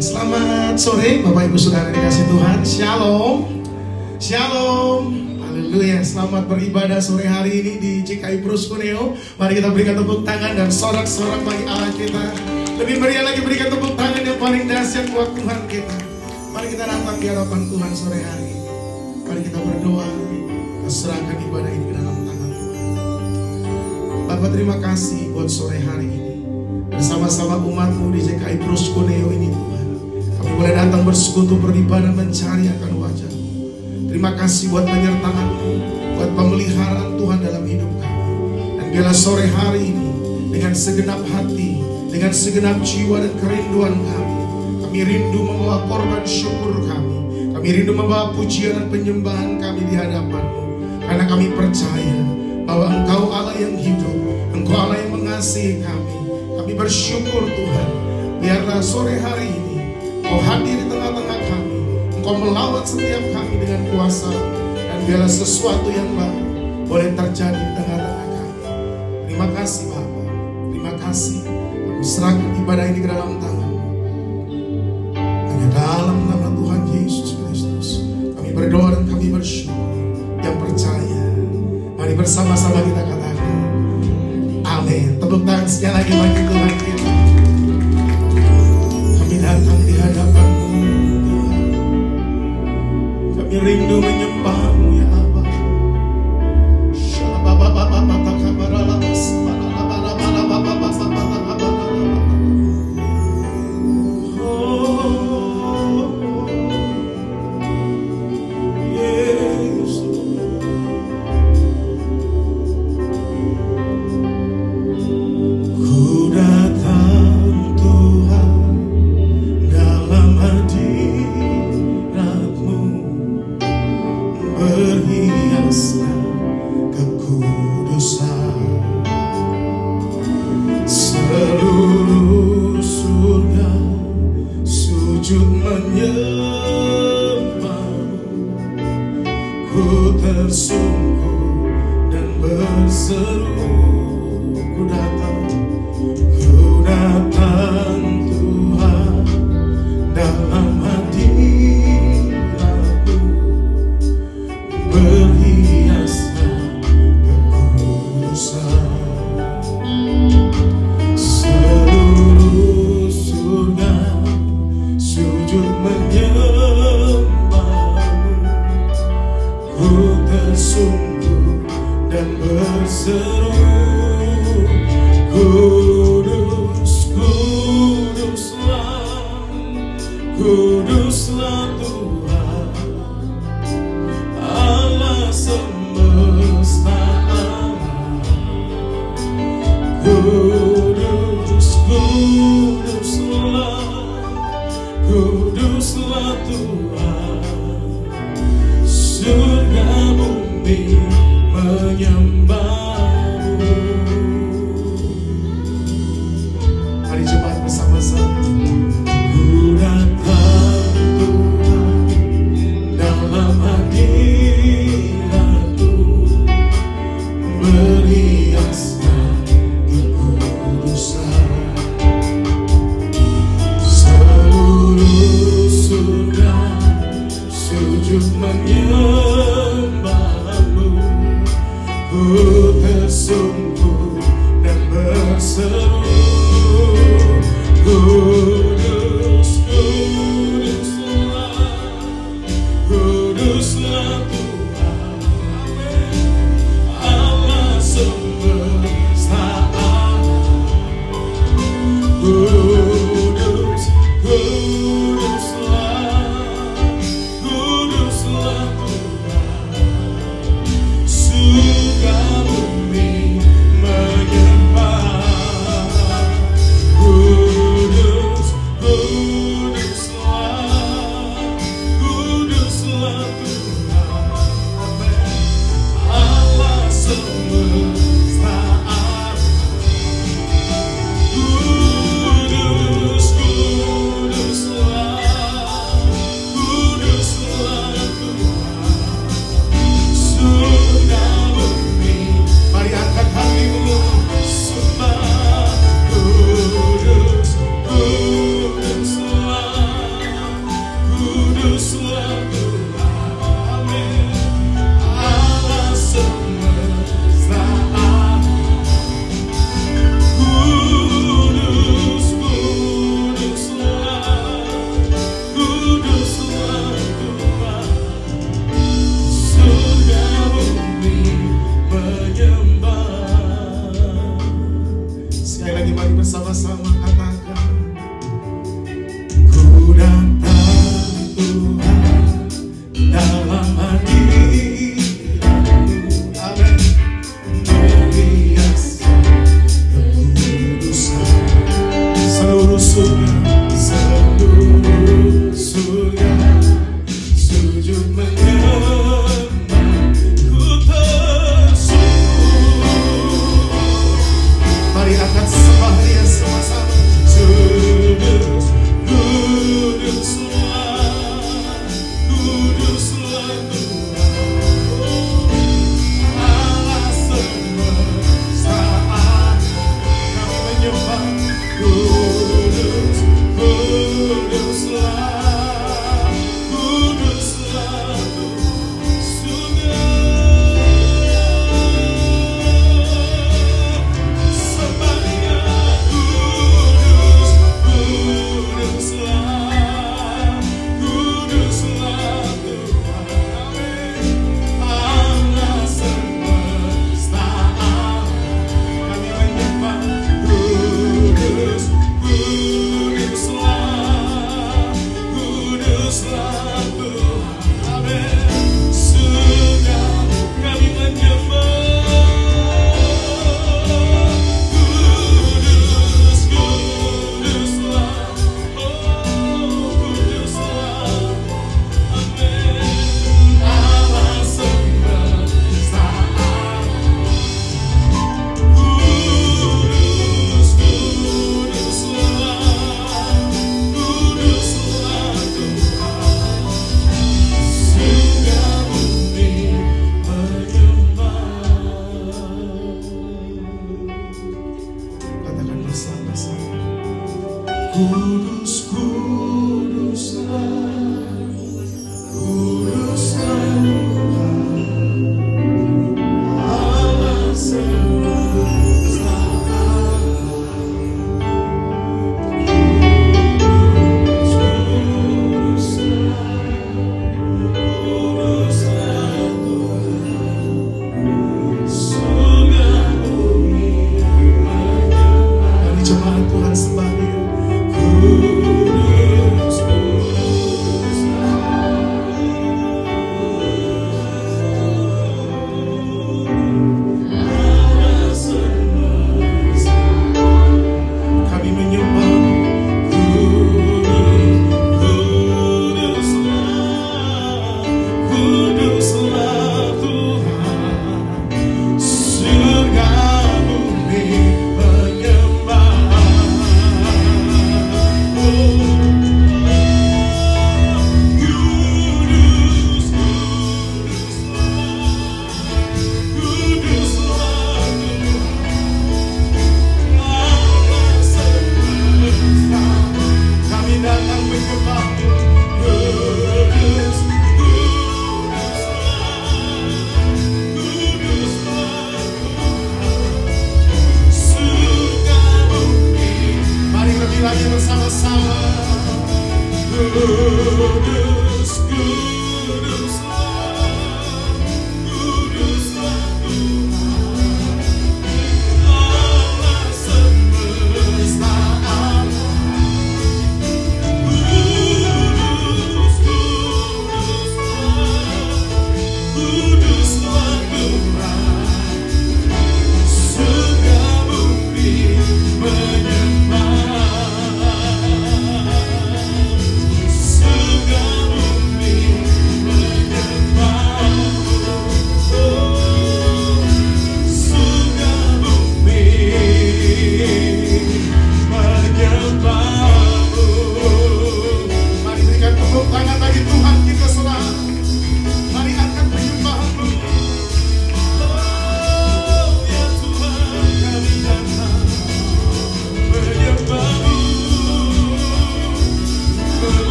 Selamat sore Bapak Ibu Saudara dikasih Tuhan. Shalom. Shalom. Haleluya. Selamat beribadah sore hari ini di GKI Proskuneo. Mari kita berikan tepuk tangan dan sorak-sorak bagi Allah kita. Lebih meriah lagi berikan tepuk tangan yang paling dahsyat buat Tuhan kita. Mari kita datang di hadapan Tuhan sore hari ini. Mari kita berdoa, kita serahkan ibadah ini ke dalam tangan Tuhan. Bapak, terima kasih buat sore hari ini. Bersama-sama umatmu di GKI Proskuneo ini Tuhan, kami boleh datang bersekutu beribadah mencari akan wajah-Mu. Terima kasih buat penyertaan-Mu, buat pemeliharaan Tuhan dalam hidup kami. Dan biarlah sore hari ini dengan segenap hati, dengan segenap jiwa dan kerinduan kami rindu membawa korban syukur kami rindu membawa pujian dan penyembahan kami di hadapan-Mu. Karena kami percaya bahwa Engkau Allah yang hidup, Engkau Allah yang mengasihi kami. Kami bersyukur Tuhan, biarlah sore hari ini Engkau hadir di tengah-tengah kami, Engkau melawat setiap kami dengan kuasa, dan biarlah sesuatu yang baru boleh terjadi di tengah-tengah kami. Terima kasih Bapa, terima kasih. Kami serahkan ibadah ini ke dalam tangan. Hanya dalam nama Tuhan Yesus Kristus kami berdoa dan kami bersyukur. Yang percaya, mari bersama-sama kita katakan amin. Tepuk tangan sekali lagi bagi Tuhan kita. Kami datang di hadapan-Mu Tuhan. Kami rindu menyembah-Mu ya Allah. Surga bumi menyembah.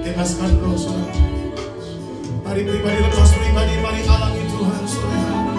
Bebaskan roh saudara. Mari pribadi lepas pribadi, mari alami Tuhan sore hari.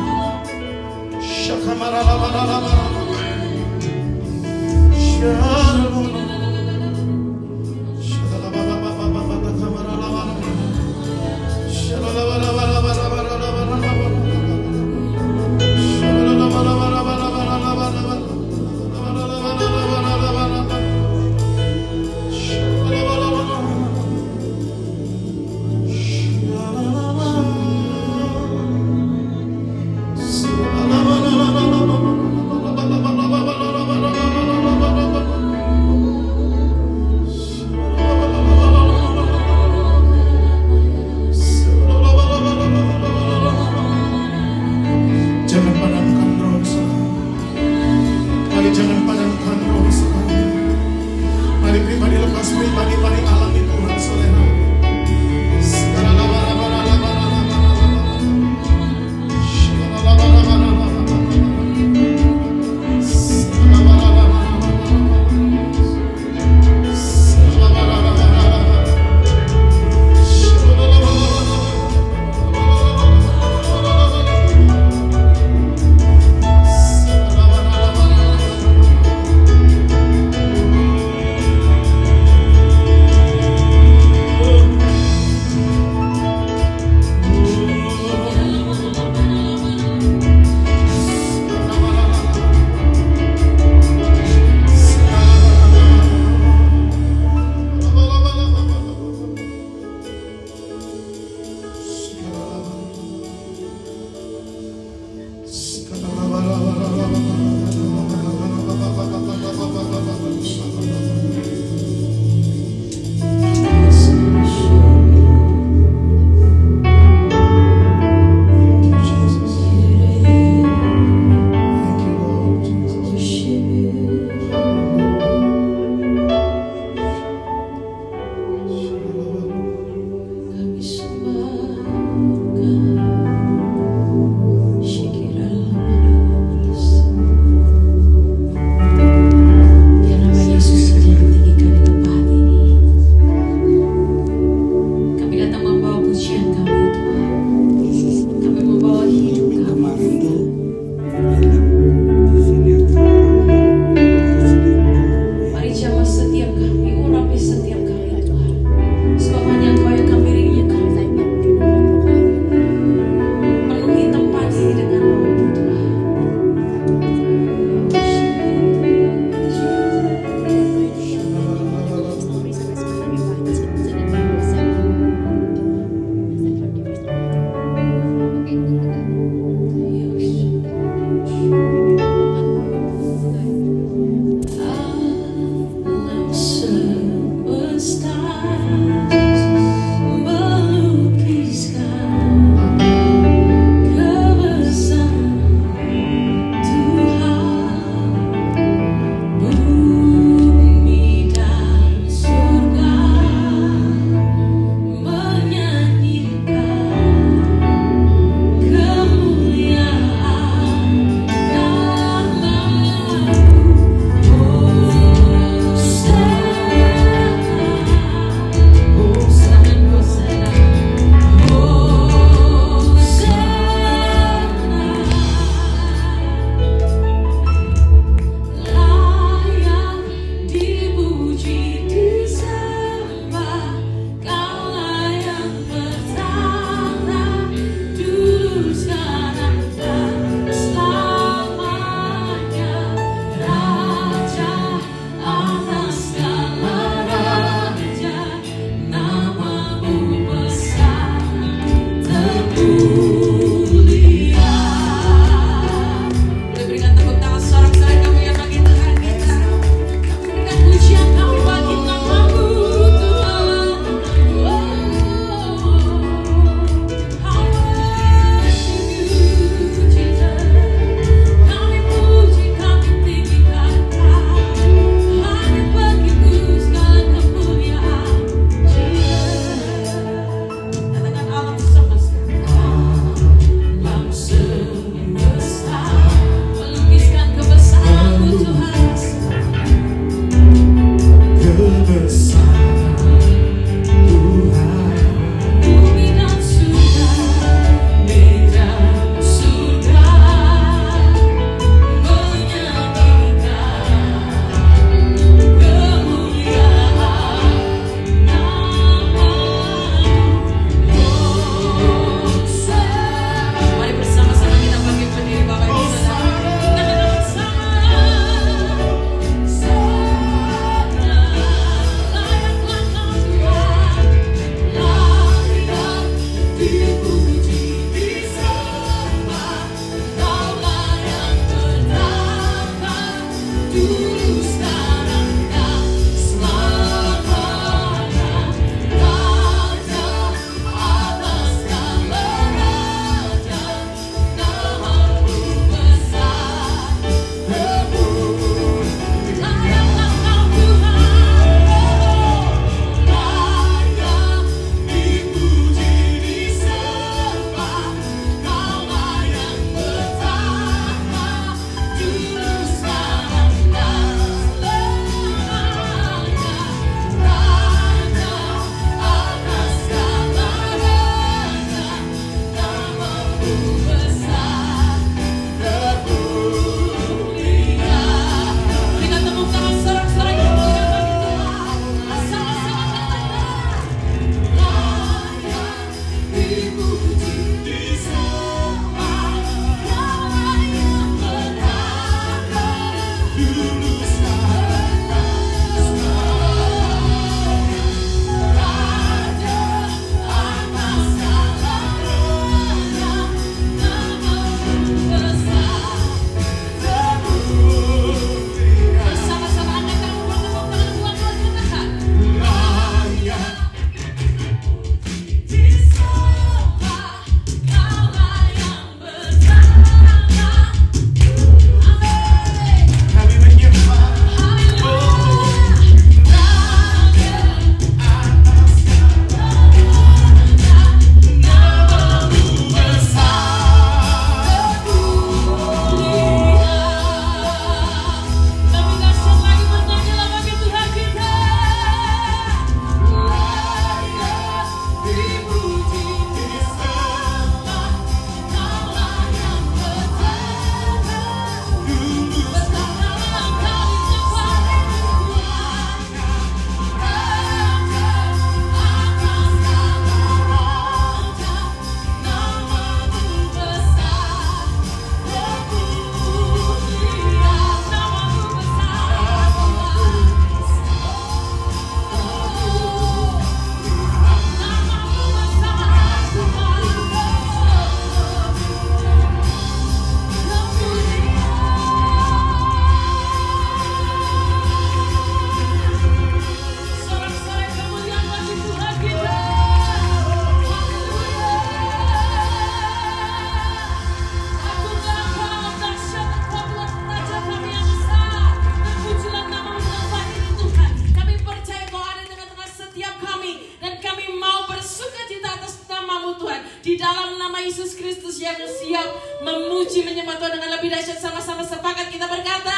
memuji menyembah Tuhan dengan lebih dahsyat. Sama-sama sepakat kita berkata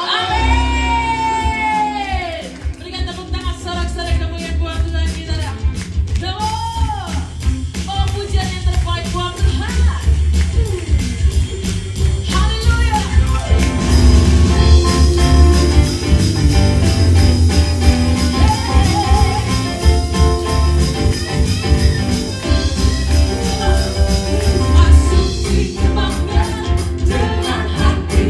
amin. Berikan tepuk tangan sorak-sorai kemuliaan buat Tuhan kita. Oh, pujian yang terbaik buat Tuhan. Haleluya. Asuki bangga dengan hati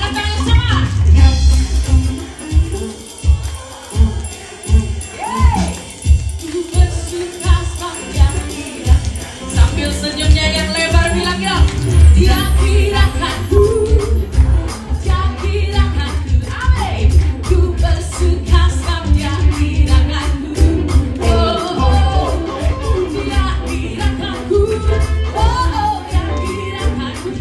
Angkat tangan semua. Ku bersuka pada dia. Sambil senyumnya yang lebar bilang ya, dia kirakan ku. Ku bersuka pada kirakanku. Dia kirakanku. Dia kirakanku.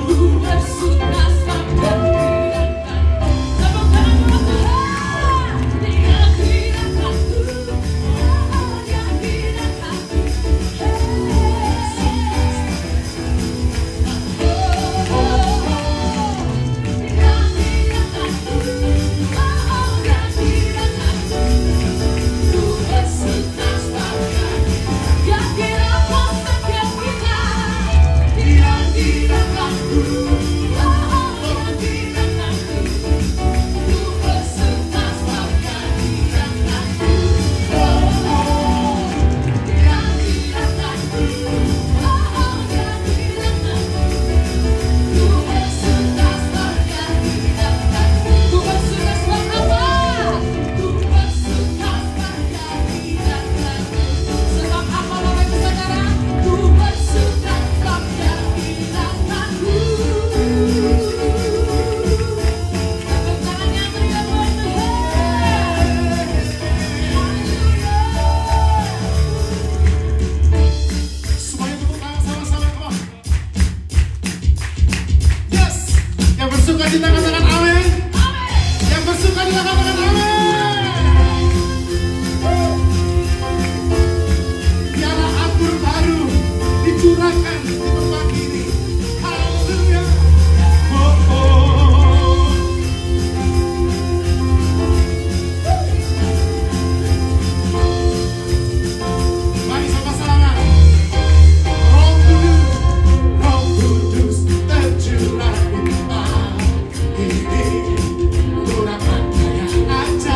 Ku bersuka pada kirakanku. Tepuk tangan buat Tuhan. Dia kirakanku. Dia kirakanku. Bersuka cita katakan amin. Yang bersuka cita katakan amin. Biarlah anggur baru dicurahkan di tempat ini. Haleluya. Oh, oh. Mari sama-sama. Roh Kudus tercurah. Kurang kaya aja.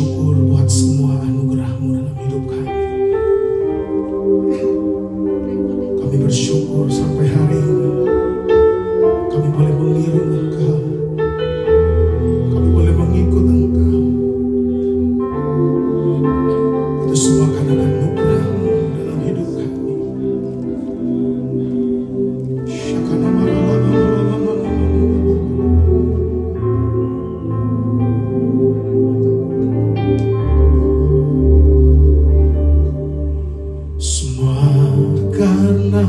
bersyukur buat semua anugerah-Mu dalam hidup kami. Kami bersyukur sampai hari ini kami boleh meniru Engkau, kami boleh mengikut Engkau. Itu semua karena anugerah-Mu dalam hidup kami. Karena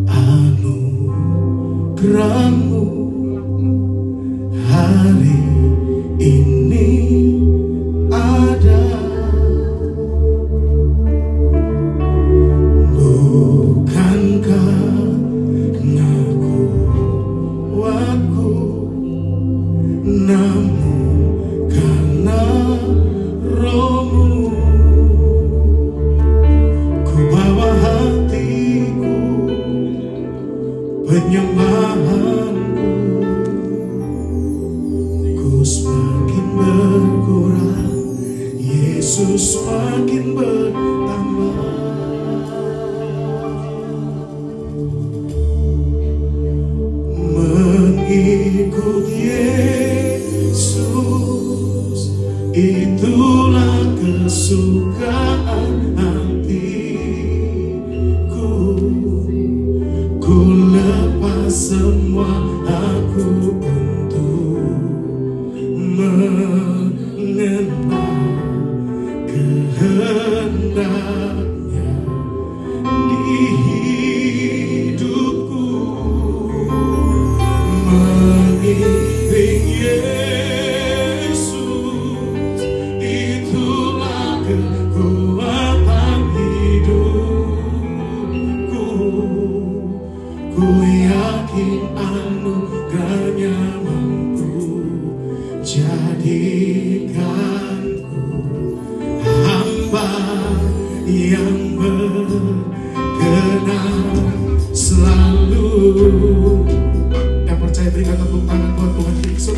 anugerah-Mu hari ini ada, bukan karena kuatku, namun karena Roh-Mu. Penyembahanku, ku semakin berkurang, Yesus semakin bertambah. Mengikut Yesus, itulah kesukaan hatiku. Ku lepas semua aku untuk mengenal kehendaknya di hidupku. Mengiring Yesus, itulah kekuatan hidupku. Ku yakin anugerah-Nya mampu jadikanku hamba yang berkenan selalu. Yang percaya berikan tepuk tangan buat Tuhan Yesus.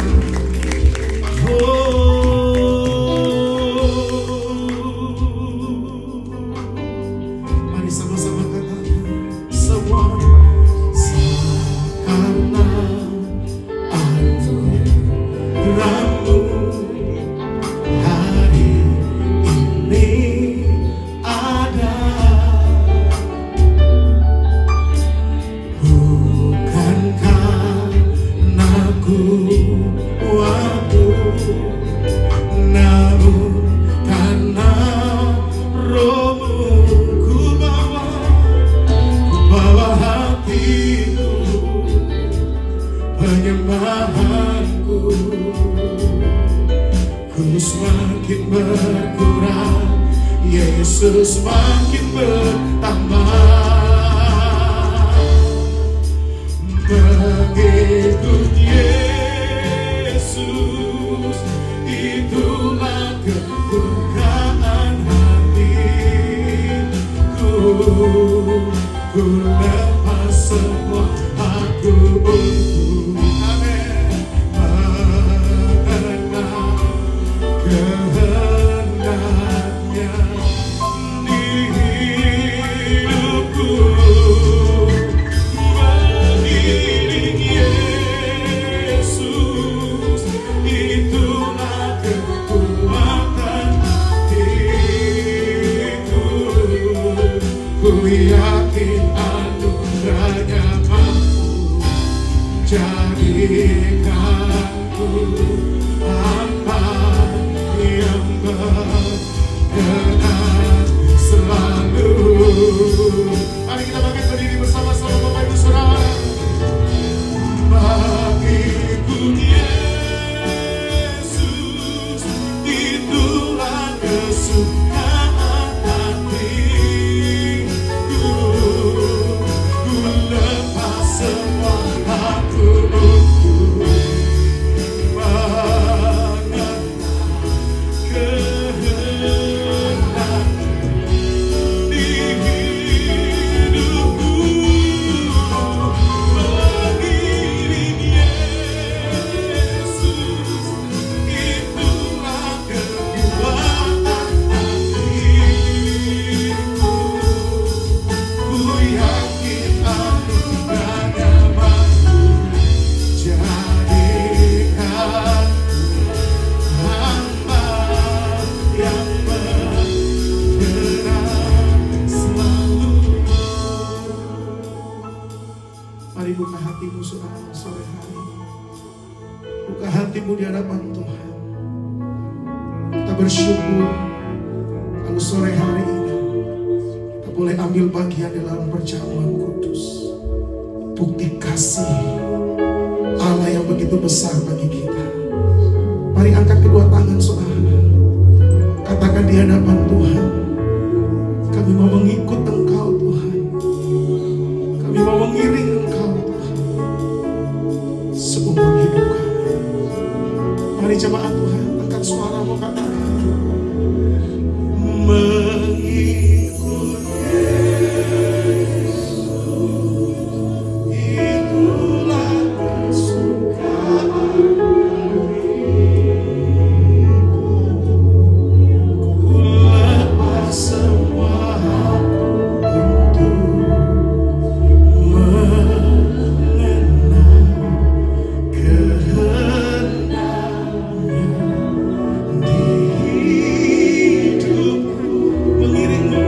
Mari sama-sama katakan semua. Anugerah-Mu hari ini ada, bukan karena kuatku, namun karena Roh-Mu. Ku bawa hatiku, penyembahanku, ku semakin berkurang, Yesus semakin bertambah. Mengikut Yesus, itulah kebukaan hatiku. Ku lepas semua aku untuk mengenal kehendaknya di hidupku. Mengiring Yesus, itulah kekuatan hidupku. Ku yakin anugerah-Nya mampu jadikanku hamba yang berkenan selalu. Mari kita bangkit berdiri bersama-sama Bapak Ibu Saudara. Mengikut Yesus, itulah kesukaan hatiku. Ku lepas semua aku untuk mengenal kehendaknya hatimu saudara sore hari ini. Buka hatimu di hadapan Tuhan. Kita bersyukur kalau sore hari ini kita boleh ambil bagian dalam perjamuan kudus. Bukti kasih Allah yang begitu besar bagi kita. Mari angkat kedua tangan saudara. Katakan di hadapan Tuhan, kami mau mengikut Engkau Tuhan. Kami mau mengiring Engkau Tuhan seumur hidup kami. Mari jemaat Tuhan, angkat suara mau katakan mengikut Yesus, itulah kesukaan. Semua untuk mengenal kehendaknya di hidupku. Mengiringmu,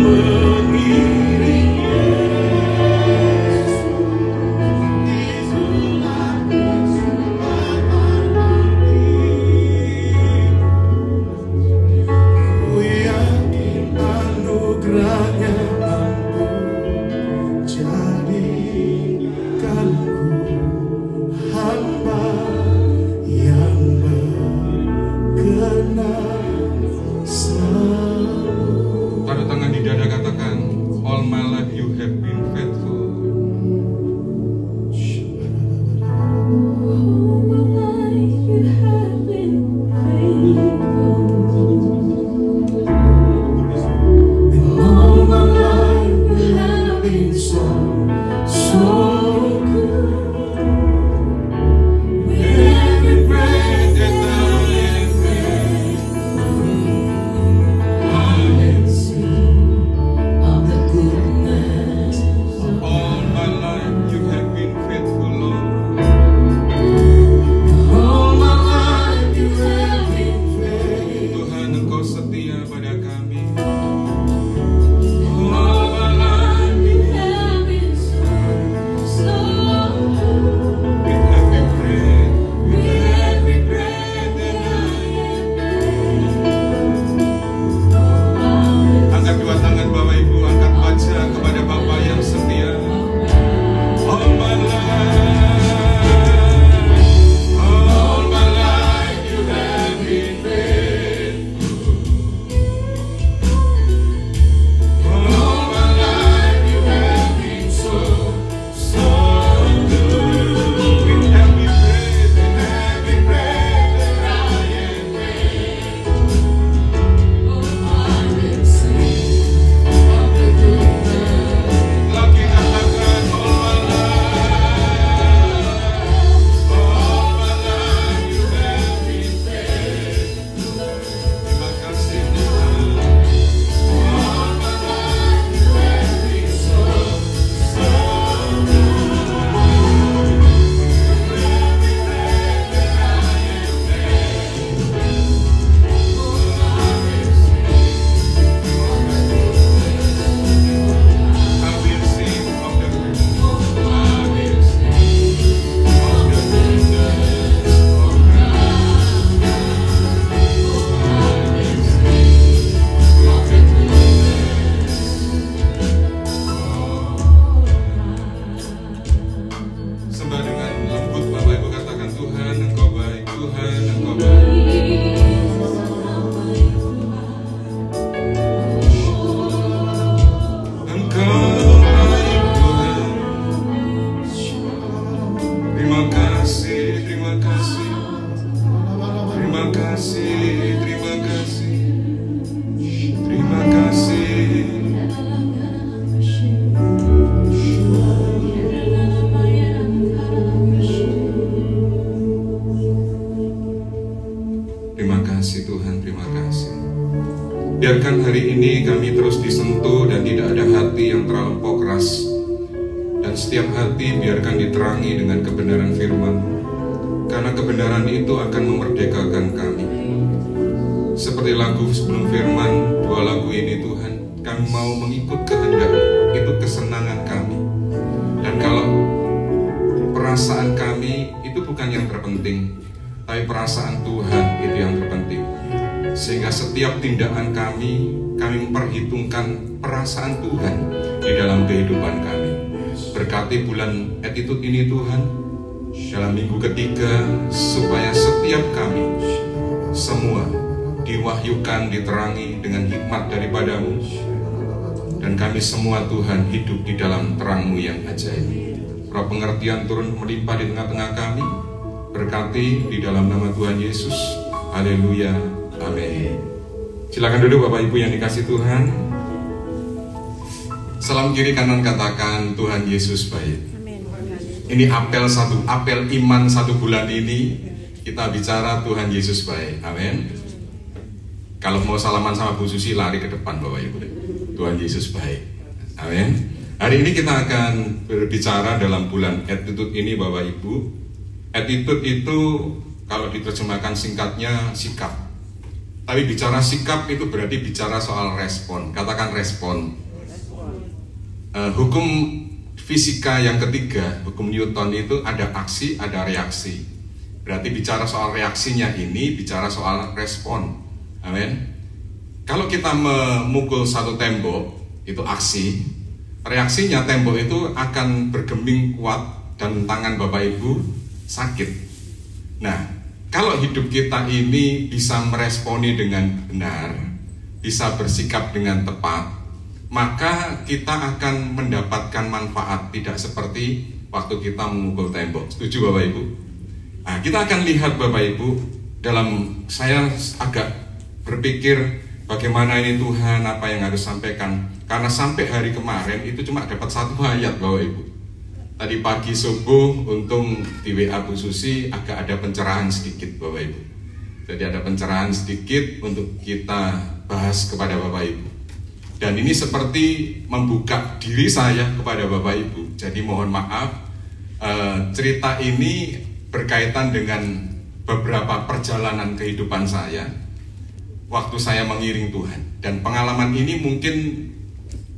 mengiring Yesus, itulah kesempatan hati. Ku yakin anugerahnya mampu jadikanku hamba yang berkenan selalu. Taruh tangan di dada, katakan, all my life you have been faithful. All my life you have been so good. With every breath that I am I can sing of the goodness of All my life you have been faithful, Lord. all my life you have been faithful. Tuhan, Engkau setia pada kami. All my life you have been so good. With every breath, With every breath that angkat dua tangan Bapak Ibu, angkat baca kepada Bapa yang setia. All my life you have been faithful. All my life you have been so good. With every breath that I am lagi katakan all my life you have been faithful. Terima kasih Tuhan. All my life you have been so I will sing of the goodness of Sembah dengan lembut Bapak Ibu, katakan Tuhan Engkau baik, Tuhan Engkau baik. Engkau baik Tuhan. Terima kasih, terima kasih. Terima kasih, terima kasih. Terima kasih. Terima kasih Tuhan, terima kasih. Biarkan hari ini kami terus disentuh dan tidak ada hati yang terlampau keras. Dan setiap hati biarkan diterangi dengan kebenaran firman. Karena kebenaran itu akan memerdekakan kami. Seperti lagu sebelum firman, dua lagu ini Tuhan, kami mau mengikut kehendak, itu kesenangan kami. Dan kalau tapi perasaan Tuhan itu yang terpenting. Sehingga setiap tindakan kami memperhitungkan perasaan Tuhan di dalam kehidupan kami. Berkati bulan attitude ini Tuhan, dalam minggu ketiga, supaya setiap kami semua diwahyukan, diterangi dengan hikmat daripada-Mu, dan kami semua Tuhan hidup di dalam terang-Mu yang ajaib. Roh pengertian turun melimpah di tengah-tengah kami. Berkati di dalam nama Tuhan Yesus. Haleluya, amin. Silakan duduk Bapak Ibu yang dikasih Tuhan. Salam kiri kanan katakan Tuhan Yesus baik. Ini apel iman 1 bulan ini kita bicara Tuhan Yesus baik. Amin. Kalau mau salaman sama Bu Susi lari ke depan Bapak Ibu. Tuhan Yesus baik. Amin. Hari ini kita akan berbicara dalam bulan attitude ini Bapak Ibu. Attitude itu kalau diterjemahkan singkatnya sikap. Tapi bicara sikap itu berarti bicara soal respon. Katakan respon. Hukum fisika yang ketiga, hukum Newton itu ada aksi, ada reaksi. Berarti bicara soal reaksinya ini, bicara soal respon. Amin. Kalau kita memukul satu tembok, itu aksi. Reaksinya tembok itu akan bergeming kuat dan tangan Bapak Ibu sakit. Nah, kalau hidup kita ini bisa meresponi dengan benar, bisa bersikap dengan tepat, maka kita akan mendapatkan manfaat, tidak seperti waktu kita memukul tembok. Setuju Bapak Ibu? Nah, kita akan lihat Bapak Ibu, saya agak berpikir bagaimana ini Tuhan, apa yang harus sampaikan. Karena sampai hari kemarin itu cuma dapat 1 ayat Bapak Ibu. Tadi pagi subuh, untung di WA Bu Susi agak ada pencerahan sedikit Bapak Ibu. Jadi ada pencerahan sedikit untuk kita bahas kepada Bapak Ibu. Dan ini seperti membuka diri saya kepada Bapak Ibu. Jadi mohon maaf, cerita ini berkaitan dengan beberapa perjalanan kehidupan saya waktu saya mengiring Tuhan. Dan pengalaman ini mungkin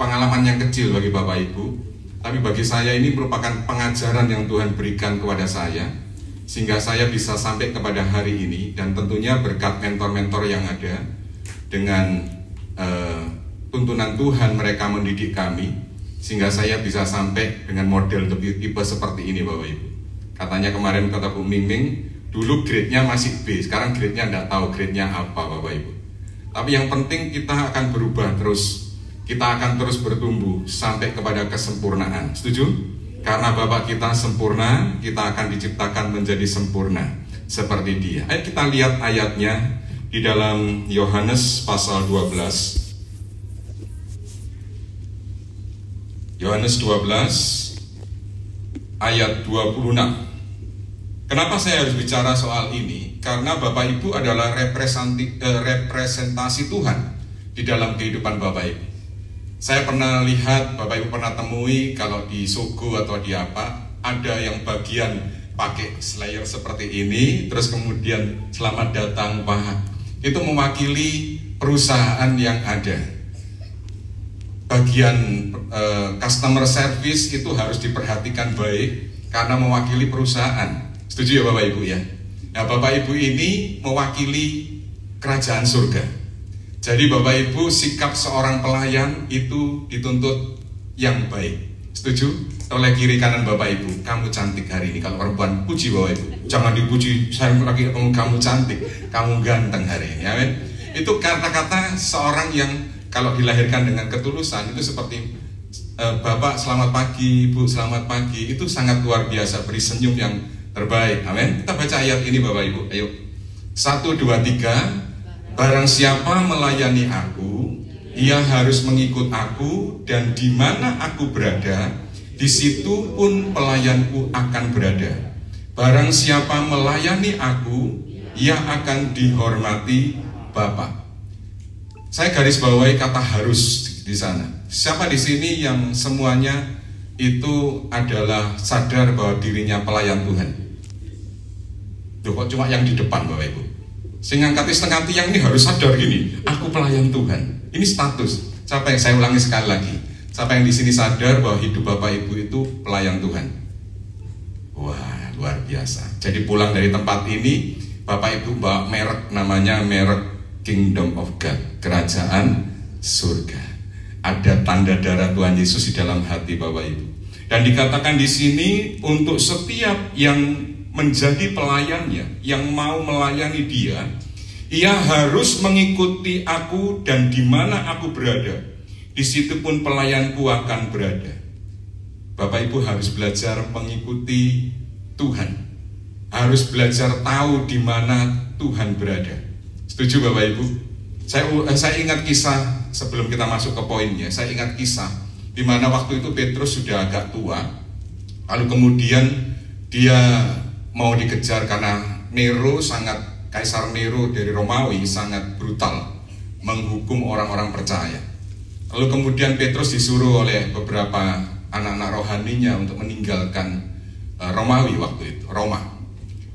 pengalaman yang kecil bagi Bapak Ibu, tapi bagi saya ini merupakan pengajaran yang Tuhan berikan kepada saya, sehingga saya bisa sampai kepada hari ini. Dan tentunya berkat mentor-mentor yang ada, dengan tuntunan Tuhan mereka mendidik kami, sehingga saya bisa sampai dengan model tipe seperti ini Bapak Ibu. Katanya kemarin kata Bu Mingming, dulu grade-nya masih B, sekarang grade-nya enggak tahu grade-nya apa Bapak Ibu. Tapi yang penting kita akan berubah terus, kita akan terus bertumbuh sampai kepada kesempurnaan. Setuju? Karena Bapak kita sempurna, kita akan diciptakan menjadi sempurna seperti Dia. Ayo kita lihat ayatnya di dalam Yohanes pasal 12. Yohanes 12 ayat 26. Kenapa saya harus bicara soal ini? Karena Bapak Ibu adalah representasi Tuhan di dalam kehidupan Bapak Ibu. Saya pernah lihat, Bapak Ibu pernah temui kalau di Sogo atau di apa, ada yang bagian pakai slayer seperti ini, terus kemudian selamat datang Pak. Itu mewakili perusahaan yang ada. Bagian customer service itu harus diperhatikan baik karena mewakili perusahaan. Setuju ya Bapak Ibu ya? Nah Bapak Ibu ini mewakili kerajaan surga. Jadi Bapak Ibu, sikap seorang pelayan itu dituntut yang baik. Setuju? Oleh kiri kanan Bapak Ibu, kamu cantik hari ini. Kalau perempuan, puji Bapak Ibu. Jangan dipuji, saya lagi ngomong kamu cantik, kamu ganteng hari ini. Amin. Itu kata-kata seorang yang kalau dilahirkan dengan ketulusan itu seperti Bapak selamat pagi, Bu selamat pagi, itu sangat luar biasa, beri senyum yang terbaik. Amin. Kita baca ayat ini Bapak Ibu. Ayo. 1, 2, 3. Barang siapa melayani aku, ia harus mengikut aku, dan di mana aku berada, di situ pun pelayanku akan berada. Barang siapa melayani aku, ia akan dihormati Bapa. Saya garis bawahi kata harus di sana. Siapa di sini yang semuanya itu adalah sadar bahwa dirinya pelayan Tuhan? Loh, kok cuma yang di depan Bapak Ibu? Sing angkati setengah tiang ini harus sadar gini, aku pelayan Tuhan. Ini status. Siapa yang, saya ulangi sekali lagi, siapa yang di sini sadar bahwa hidup Bapak Ibu itu pelayan Tuhan? Wah, luar biasa. Jadi pulang dari tempat ini, Bapak Ibu bawa merek, namanya merek Kingdom of God, kerajaan surga. Ada tanda darah Tuhan Yesus di dalam hati Bapak Ibu. Dan dikatakan di sini untuk setiap yang menjadi pelayannya, yang mau melayani dia, ia harus mengikuti aku, dan di mana aku berada, di situ pun pelayanku akan berada. Bapak Ibu harus belajar mengikuti Tuhan, harus belajar tahu di mana Tuhan berada. Setuju Bapak Ibu? Saya ingat kisah sebelum kita masuk ke poinnya. Saya ingat kisah di mana waktu itu Petrus sudah agak tua, lalu kemudian dia mau dikejar karena Kaisar Nero dari Romawi sangat brutal menghukum orang-orang percaya. Lalu kemudian Petrus disuruh oleh beberapa anak-anak rohaninya untuk meninggalkan Romawi waktu itu, Roma.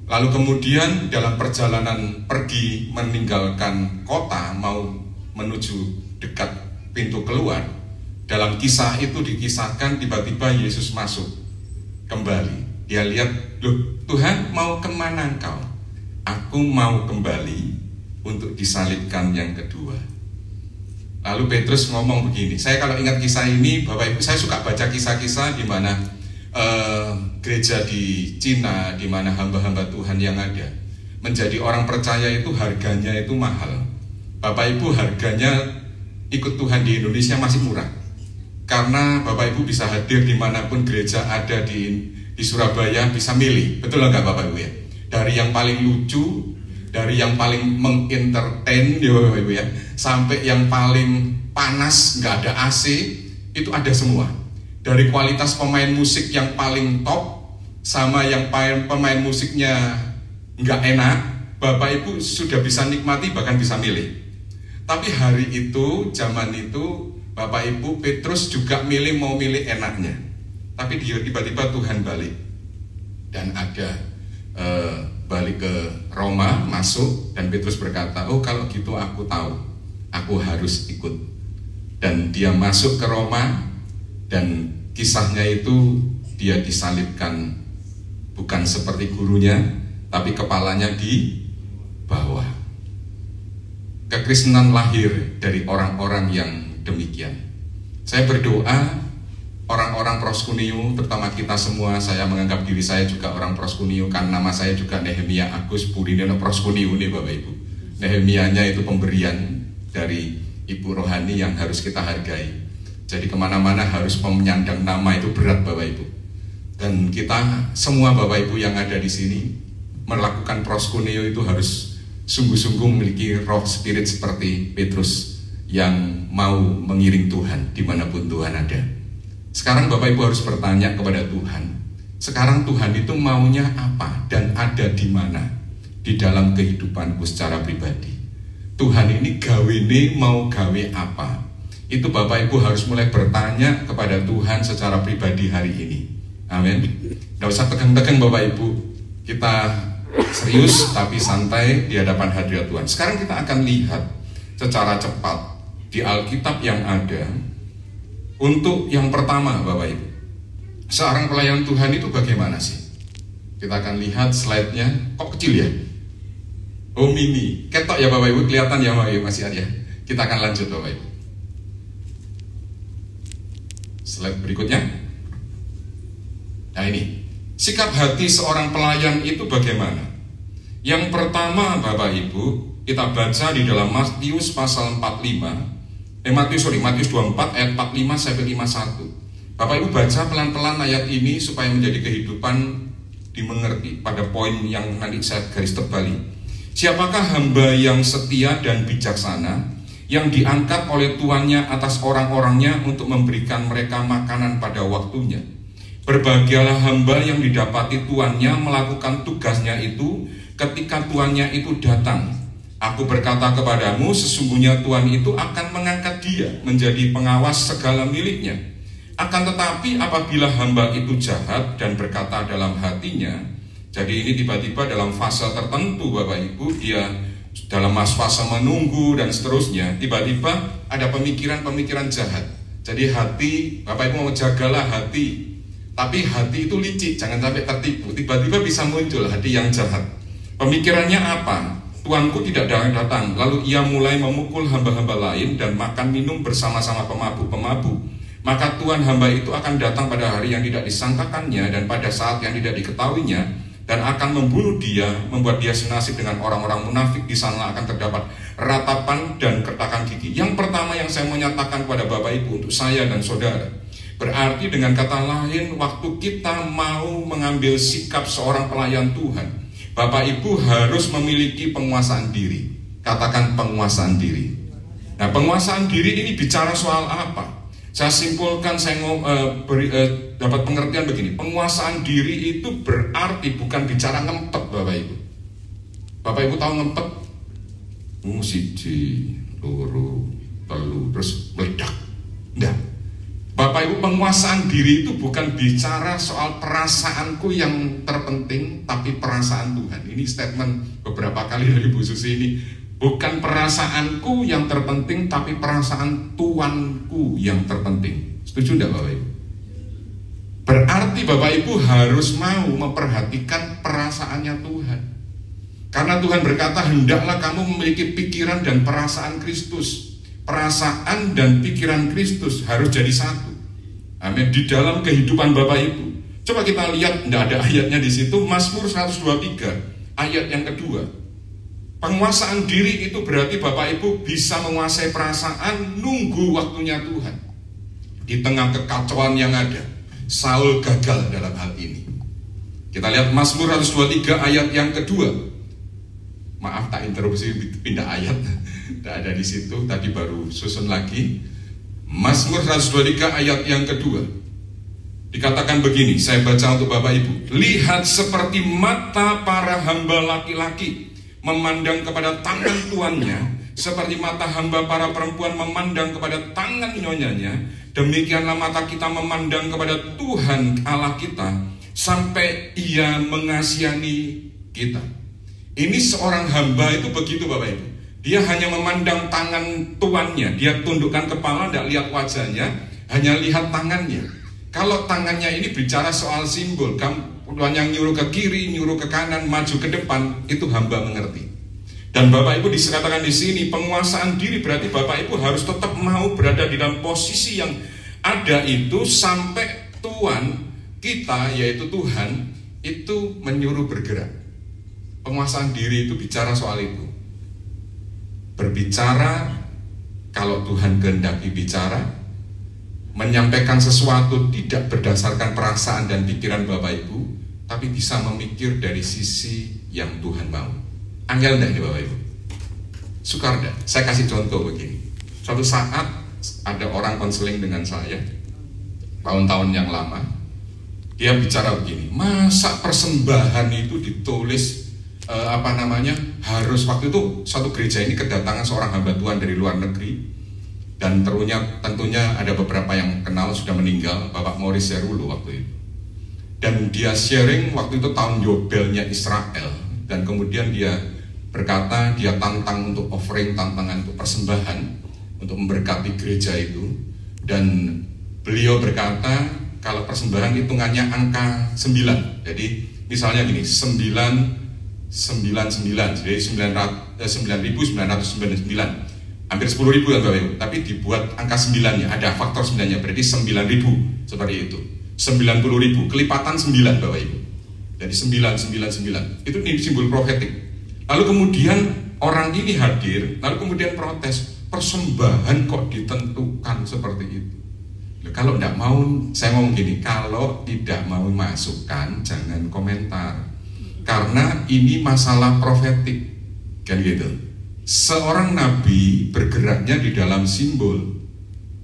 Lalu kemudian dalam perjalanan pergi meninggalkan kota mau menuju dekat pintu keluar, dalam kisah itu dikisahkan tiba-tiba Yesus masuk kembali. Dia lihat, loh Tuhan mau kemana engkau? Aku mau kembali untuk disalibkan yang kedua. Lalu Petrus ngomong begini, saya kalau ingat kisah ini Bapak Ibu, saya suka baca kisah-kisah di mana gereja di Cina, di mana hamba-hamba Tuhan yang ada menjadi orang percaya itu harganya itu mahal. Bapak Ibu, harganya ikut Tuhan di Indonesia masih murah, karena Bapak Ibu bisa hadir dimanapun gereja ada di Surabaya, bisa milih, betul nggak Bapak Ibu ya? Dari yang paling lucu, dari yang paling mengentertain ya Bapak Ibu ya, sampai yang paling panas nggak ada AC, itu ada semua. Dari kualitas pemain musik yang paling top sama yang pemain musiknya nggak enak, Bapak Ibu sudah bisa nikmati, bahkan bisa milih. Tapi hari itu, zaman itu, Bapak Ibu, Petrus juga mau milih enaknya. Tapi dia tiba-tiba Tuhan balik, dan ada balik ke Roma, masuk, dan Petrus berkata, oh kalau gitu aku tahu, aku harus ikut. Dan dia masuk ke Roma, dan kisahnya itu dia disalibkan, bukan seperti gurunya, tapi kepalanya di bawah. Kekristenan lahir dari orang-orang yang demikian. Saya berdoa orang-orang Proskuneo, terutama kita semua, saya menganggap diri saya juga orang Proskuneo, karena nama saya juga Nehemia Agus Budineno Proskuneo nih Bapak Ibu. Nehemianya itu pemberian dari Ibu Rohani yang harus kita hargai. Jadi kemana-mana harus menyandang nama itu berat Bapak Ibu. Dan kita semua Bapak Ibu yang ada di sini melakukan Proskuneo itu harus sungguh-sungguh memiliki roh spirit seperti Petrus yang mau mengiring Tuhan dimanapun Tuhan ada. Sekarang Bapak Ibu harus bertanya kepada Tuhan, sekarang Tuhan itu maunya apa dan ada di mana di dalam kehidupanku secara pribadi. Tuhan ini gawene mau gawe apa? Itu Bapak Ibu harus mulai bertanya kepada Tuhan secara pribadi hari ini. Amin. Gak usah tegang-tegang Bapak Ibu, kita serius tapi santai di hadapan hadirat Tuhan. Sekarang kita akan lihat secara cepat di Alkitab yang ada. Untuk yang pertama Bapak Ibu, seorang pelayan Tuhan itu bagaimana sih? Kita akan lihat slide-nya. Kok kecil ya? Oh mini, ketok ya Bapak Ibu, kelihatan ya Bapak Ibu, masih ada ya. Kita akan lanjut Bapak Ibu. Slide berikutnya. Nah ini, sikap hati seorang pelayan itu bagaimana? Yang pertama Bapak Ibu, kita baca di dalam Matius pasal 45. Matius 24 ayat 45 sampai 51. Bapak Ibu baca pelan-pelan ayat ini supaya menjadi kehidupan dimengerti pada poin yang nanti saya garis terbalik. Siapakah hamba yang setia dan bijaksana, yang diangkat oleh tuannya atas orang-orangnya untuk memberikan mereka makanan pada waktunya? Berbahagialah hamba yang didapati tuannya melakukan tugasnya itu ketika tuannya itu datang. Aku berkata kepadamu, sesungguhnya Tuhan itu akan mengangkat dia menjadi pengawas segala miliknya. Akan tetapi apabila hamba itu jahat dan berkata dalam hatinya, jadi ini tiba-tiba dalam fase tertentu Bapak Ibu, dia dalam fase menunggu dan seterusnya, tiba-tiba ada pemikiran-pemikiran jahat. Jadi hati, Bapak Ibu mau jagalah hati, tapi hati itu licik, jangan sampai tertipu. Tiba-tiba bisa muncul hati yang jahat. Pemikirannya apa? Tuanku tidak datang. Lalu ia mulai memukul hamba-hamba lain dan makan minum bersama-sama pemabuk-pemabuk. Maka Tuhan hamba itu akan datang pada hari yang tidak disangkakannya dan pada saat yang tidak diketahuinya, dan akan membunuh dia, membuat dia senasib dengan orang-orang munafik. Di sana akan terdapat ratapan dan kertakan gigi. Yang pertama yang saya mau nyatakan kepada Bapak Ibu untuk saya dan saudara, berarti dengan kata lain, waktu kita mau mengambil sikap seorang pelayan Tuhan, Bapak Ibu harus memiliki penguasaan diri. Katakan penguasaan diri. Nah, penguasaan diri ini bicara soal apa? Saya simpulkan, saya dapat pengertian begini. Penguasaan diri itu berarti bukan bicara ngempet, Bapak Ibu. Bapak Ibu tahu ngempet? Siji, loro, telu, terus meledak. Enggak. Bapak Ibu, penguasaan diri itu bukan bicara soal perasaanku yang terpenting, tapi perasaan Tuhan. Ini statement beberapa kali dari Bu Susi ini. Bukan perasaanku yang terpenting, tapi perasaan Tuanku yang terpenting. Setuju enggak Bapak Ibu? Berarti Bapak Ibu harus mau memperhatikan perasaannya Tuhan. Karena Tuhan berkata, hendaklah kamu memiliki pikiran dan perasaan Kristus. Perasaan dan pikiran Kristus harus jadi satu. Amin. Di dalam kehidupan Bapak Ibu. Coba kita lihat, tidak ada ayatnya di situ. Mazmur 123 ayat yang kedua. Penguasaan diri itu berarti Bapak Ibu bisa menguasai perasaan, nunggu waktunya Tuhan. Di tengah kekacauan yang ada, Saul gagal dalam hal ini. Kita lihat Mazmur 123 ayat yang kedua. Maaf tak interupsi, pindah ayat. Tidak ada di situ, tadi baru susun lagi. Mazmur 123 ayat yang kedua. Dikatakan begini, saya baca untuk Bapak Ibu. Lihat seperti mata para hamba laki-laki memandang kepada tangan tuannya, seperti mata hamba para perempuan memandang kepada tangan nyonyanya, demikianlah mata kita memandang kepada Tuhan Allah kita, sampai Ia mengasihani kita. Ini seorang hamba itu begitu Bapak Ibu. Dia hanya memandang tangan tuannya, dia tundukkan kepala, tidak lihat wajahnya, hanya lihat tangannya. Kalau tangannya ini bicara soal simbol, Tuhan yang nyuruh ke kiri, nyuruh ke kanan, maju ke depan, itu hamba mengerti. Dan Bapak Ibu dikatakan di sini, penguasaan diri berarti Bapak Ibu harus tetap mau berada di dalam posisi yang ada itu sampai Tuhan kita, yaitu Tuhan, itu menyuruh bergerak. Penguasaan diri itu bicara soal itu. Berbicara kalau Tuhan kehendaki bicara, menyampaikan sesuatu tidak berdasarkan perasaan dan pikiran Bapak Ibu, tapi bisa memikir dari sisi yang Tuhan mau. Angel enggak ini Bapak Ibu? Sukar enggak? Saya kasih contoh begini. Suatu saat ada orang konseling dengan saya, tahun-tahun yang lama. Dia bicara begini, masa persembahan itu ditulis harus, waktu itu suatu gereja ini kedatangan seorang hamba Tuhan dari luar negeri, dan tentunya ada beberapa yang kenal, sudah meninggal, Bapak Morris Serulo waktu itu. Dan dia sharing waktu itu tahun Yobelnya Israel, dan kemudian dia berkata, dia tantang untuk offering, tantangan untuk persembahan untuk memberkati gereja itu. Dan beliau berkata kalau persembahan hitungannya angka 9, jadi misalnya gini, 999, jadi 9.999, hampir 10.000 kan Bapak Ibu, tapi dibuat angka 9-nya, ada faktor 9-nya, berarti 9.000, seperti itu. 90.000, kelipatan 9 Bapak Ibu. Jadi 999, itu simbol profetik. Lalu kemudian orang ini hadir, lalu kemudian protes, persembahan kok ditentukan seperti itu. Kalau tidak mau, saya ngomong gini, kalau tidak mau masukkan, jangan komentar. Karena ini masalah profetik, kan gitu. Seorang nabi bergeraknya di dalam simbol.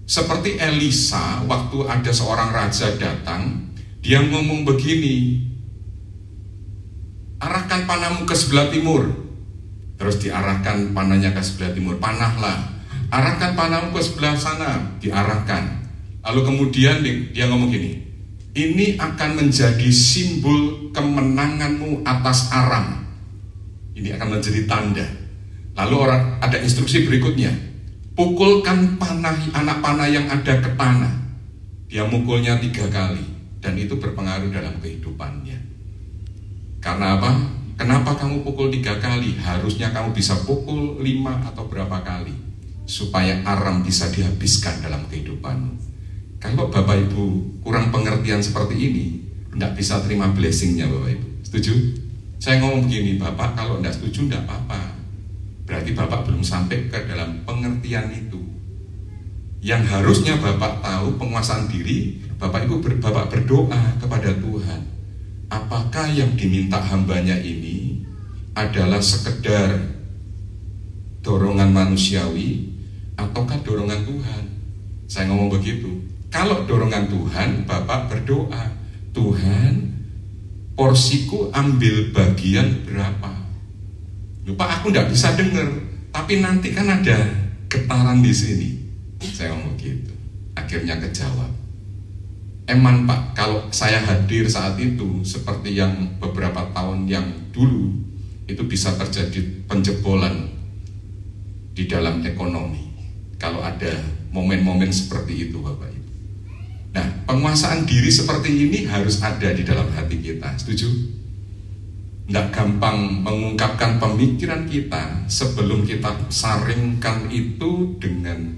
Seperti Elisa, waktu ada seorang raja datang, dia ngomong begini, arahkan panahmu ke sebelah timur. Terus diarahkan panahnya ke sebelah timur, panahlah. Arahkan panahmu ke sebelah sana, diarahkan. Lalu kemudian dia ngomong gini, ini akan menjadi simbol kemenanganmu atas Aram. Ini akan menjadi tanda. Lalu ada instruksi berikutnya, pukulkan anak panah yang ada ke tanah. Dia mukulnya 3 kali, dan itu berpengaruh dalam kehidupannya. Karena apa? kenapa kamu pukul 3 kali? Harusnya kamu bisa pukul 5 atau berapa kali, supaya aram bisa dihabiskan dalam kehidupanmu. Kalau Bapak Ibu kurang pengertian seperti ini, tidak bisa terima blessingnya Bapak Ibu. Setuju? Saya ngomong begini, Bapak kalau tidak setuju tidak apa-apa. Berarti Bapak belum sampai ke dalam pengertian itu. Yang harusnya Bapak tahu penguasaan diri, Bapak Ibu Bapak berdoa kepada Tuhan. Apakah yang diminta hambanya ini adalah sekedar dorongan manusiawi ataukah dorongan Tuhan? Saya ngomong begitu. Kalau dorongan Tuhan, Bapak berdoa, Tuhan, porsiku ambil bagian berapa? Lupa, aku tidak bisa dengar, tapi nanti kan ada getaran di sini. Saya ngomong gitu. Akhirnya kejawab. Eman Pak, kalau saya hadir saat itu seperti yang beberapa tahun yang dulu, itu bisa terjadi penjebolan di dalam ekonomi. Kalau ada momen-momen seperti itu Bapak Ibu. Nah, penguasaan diri seperti ini harus ada di dalam hati kita. Setuju? Tidak gampang mengungkapkan pemikiran kita sebelum kita saringkan itu dengan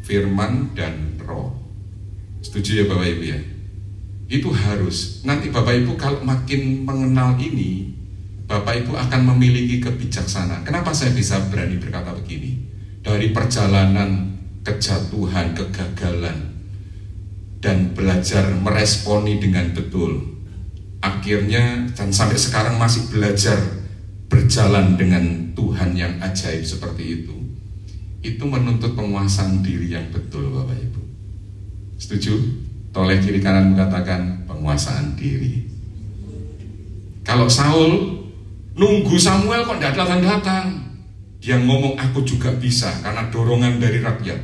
firman dan roh. Setuju ya Bapak Ibu ya? Itu harus. Nanti Bapak Ibu kalau makin mengenal ini, Bapak Ibu akan memiliki kebijaksanaan. Kenapa saya bisa berani berkata begini? Dari perjalanan kejatuhan, kegagalan, dan belajar meresponi dengan betul, akhirnya dan sampai sekarang masih belajar berjalan dengan Tuhan yang ajaib seperti itu menuntut penguasaan diri yang betul Bapak Ibu. Setuju? Toleh kiri kanan mengatakan penguasaan diri. Kalau Saul nunggu Samuel kok tidak datang-datang, dia ngomong aku juga bisa karena dorongan dari rakyat.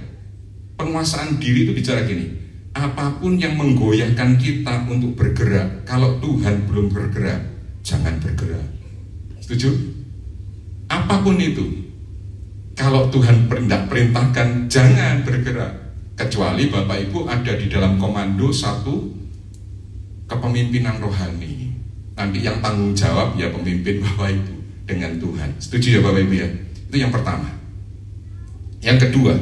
Penguasaan diri itu bicara gini, apapun yang menggoyahkan kita untuk bergerak, kalau Tuhan belum bergerak, jangan bergerak. Setuju? Apapun itu, kalau Tuhan tidak perintahkan, jangan bergerak. Kecuali Bapak Ibu ada di dalam komando satu kepemimpinan rohani. Nanti yang tanggung jawab ya pemimpin Bapak Ibu dengan Tuhan. Setuju ya Bapak Ibu ya? Itu yang pertama. Yang kedua,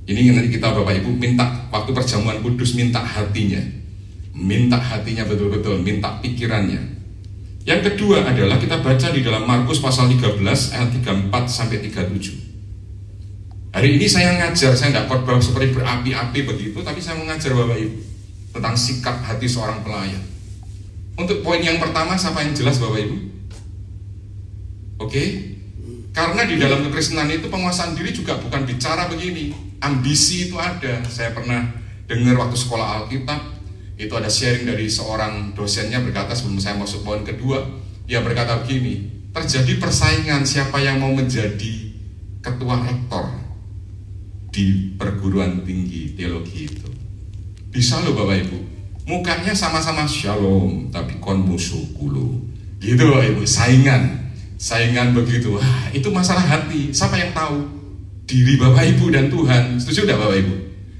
ini nanti kita Bapak Ibu minta waktu perjamuan kudus, minta hatinya betul-betul, minta pikirannya. Yang kedua adalah kita baca di dalam Markus pasal 13 ayat 34 sampai 37. Hari ini saya ngajar, saya tidak khotbah seperti berapi-api begitu, tapi saya mengajar Bapak Ibu tentang sikap hati seorang pelayan. Untuk poin yang pertama, siapa yang jelas Bapak Ibu? Oke? Karena di dalam kekristenan itu penguasaan diri juga bukan bicara begini. Ambisi itu ada. Saya pernah dengar waktu sekolah Alkitab, itu ada sharing dari seorang dosennya berkata sebelum saya masuk poin kedua, dia berkata begini, terjadi persaingan siapa yang mau menjadi ketua rektor di perguruan tinggi teologi itu. Bisa loh Bapak Ibu, mukanya sama-sama shalom tapi kon musuh kulo gitu Bapak Ibu, saingan begitu. Wah, itu masalah hati. Siapa yang tahu? Diri Bapak Ibu dan Tuhan. Setuju tidak Bapak Ibu?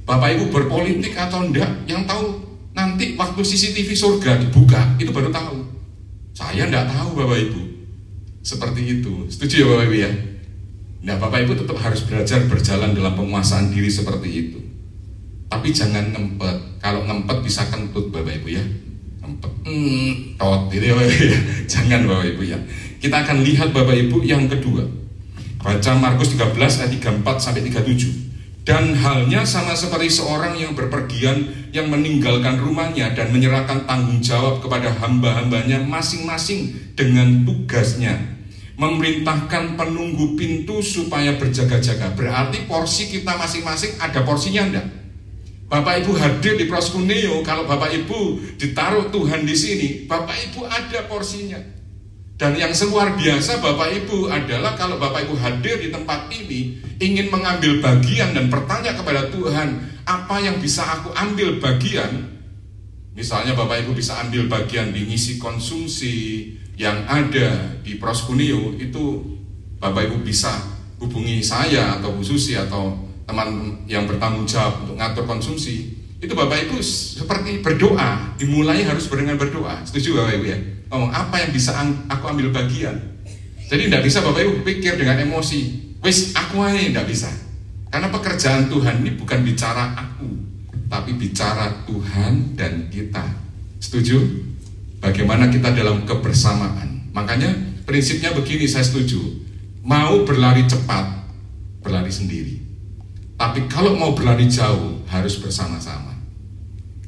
Bapak Ibu berpolitik atau enggak, yang tahu nanti waktu CCTV surga dibuka, itu baru tahu. Saya enggak tahu Bapak Ibu. Seperti itu. Setuju ya Bapak Ibu ya? Nah Bapak Ibu tetap harus belajar berjalan dalam penguasaan diri seperti itu. Tapi jangan ngempet. Kalau ngempet bisa kentut Bapak Ibu ya. Ngempet, tot gitu ya Bapak Ibu ya. Jangan Bapak Ibu ya. Kita akan lihat Bapak Ibu yang kedua. Baca Markus 13 ayat 34 sampai 37. Dan halnya sama seperti seorang yang berpergian, yang meninggalkan rumahnya dan menyerahkan tanggung jawab kepada hamba-hambanya masing-masing dengan tugasnya, memerintahkan penunggu pintu supaya berjaga-jaga. Berarti porsi kita masing-masing ada porsinya enggak? Bapak Ibu hadir di Proskuneo, kalau Bapak Ibu ditaruh Tuhan di sini, Bapak Ibu ada porsinya. Dan yang luar biasa Bapak Ibu adalah kalau Bapak Ibu hadir di tempat ini, ingin mengambil bagian dan bertanya kepada Tuhan, apa yang bisa aku ambil bagian? Misalnya Bapak Ibu bisa ambil bagian di ngisi konsumsi yang ada di Proskuneo, itu Bapak Ibu bisa hubungi saya atau Bu Susi atau teman yang bertanggung jawab untuk ngatur konsumsi. Itu Bapak Ibu seperti berdoa, dimulai harus dengan berdoa. Setuju Bapak Ibu ya? Ngomong apa yang bisa aku ambil bagian. Jadi tidak bisa Bapak Ibu pikir dengan emosi. Wis aku aja tidak bisa. Karena pekerjaan Tuhan ini bukan bicara aku, tapi bicara Tuhan dan kita. Setuju? Bagaimana kita dalam kebersamaan. Makanya prinsipnya begini, saya setuju. Mau berlari cepat, berlari sendiri. Tapi kalau mau berlari jauh, harus bersama-sama.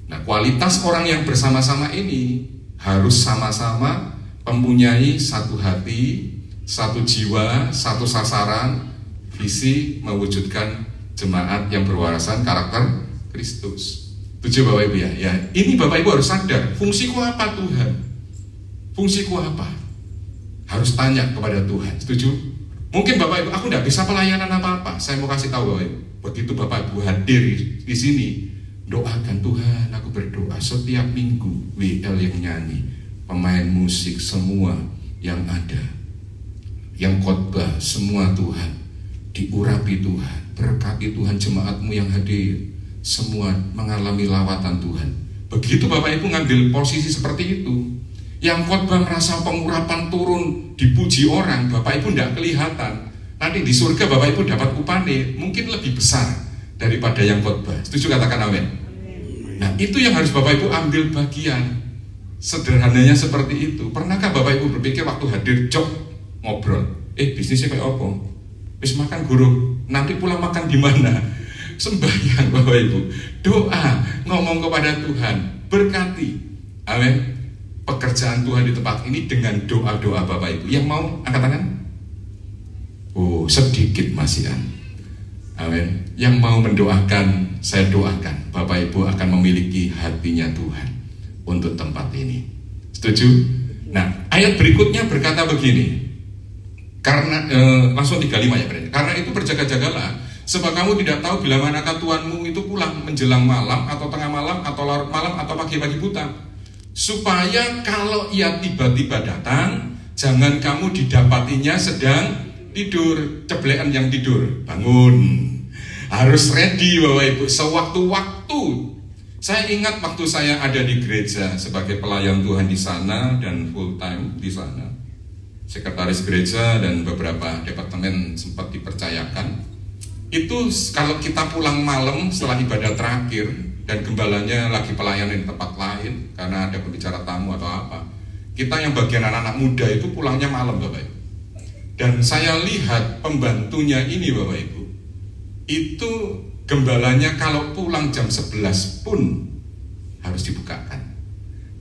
Nah, kualitas orang yang bersama-sama ini harus sama-sama mempunyai satu hati, satu jiwa, satu sasaran, visi mewujudkan jemaat yang berwarasan karakter Kristus. Tujuh Bapak Ibu ya. Ya, ini Bapak Ibu harus sadar, fungsiku apa Tuhan? Fungsiku apa? Harus tanya kepada Tuhan. Setuju? Mungkin Bapak Ibu, aku tidak bisa pelayanan apa-apa. Saya mau kasih tahu Bapak Ibu, begitu Bapak Ibu hadir di sini, doakan Tuhan. Aku berdoa setiap minggu, WL yang nyanyi, pemain musik semua yang ada, yang khotbah semua Tuhan, diurapi Tuhan, berkati Tuhan jemaatmu yang hadir, semua mengalami lawatan Tuhan. Begitu Bapak Ibu ngambil posisi seperti itu, yang khotbah merasa pengurapan turun, dipuji orang, Bapak Ibu tidak kelihatan. Nanti di surga Bapak Ibu dapat upane mungkin lebih besar daripada yang khotbah. Setuju katakan amin? Nah itu yang harus Bapak Ibu ambil bagian. Sederhananya seperti itu. Pernahkah Bapak Ibu berpikir waktu hadir job ngobrol, bisnisnya kayak apa? Wis makan guru, nanti pulang makan di mana? Sembahyang Bapak Ibu, doa, ngomong kepada Tuhan, berkati. Amin. Pekerjaan Tuhan di tempat ini dengan doa-doa Bapak Ibu. Yang mau angkat tangan? Oh, sedikit masihan. Amin. Yang mau mendoakan, saya doakan Bapak Ibu akan memiliki hatinya Tuhan untuk tempat ini. Setuju? Nah, ayat berikutnya berkata begini. Karena langsung 35 ya berarti. Karena itu berjaga-jagalah, sebab kamu tidak tahu bila manakah Tuhanmu itu pulang menjelang malam atau tengah malam atau larut malam atau pagi-pagi buta. Supaya kalau ia tiba-tiba datang, jangan kamu didapatinya sedang tidur, ceblekan yang tidur. Bangun. Harus ready Bapak Ibu sewaktu-waktu. Saya ingat waktu saya ada di gereja sebagai pelayan Tuhan di sana dan full time di sana. Sekretaris gereja dan beberapa departemen sempat dipercayakan. Itu kalau kita pulang malam setelah ibadah terakhir dan gembalanya lagi pelayanan di tempat lain karena ada pembicara tamu atau apa, kita yang bagian anak-anak muda itu pulangnya malam Bapak Ibu. Dan saya lihat pembantunya ini Bapak Ibu, itu gembalanya kalau pulang jam 11 pun harus dibukakan.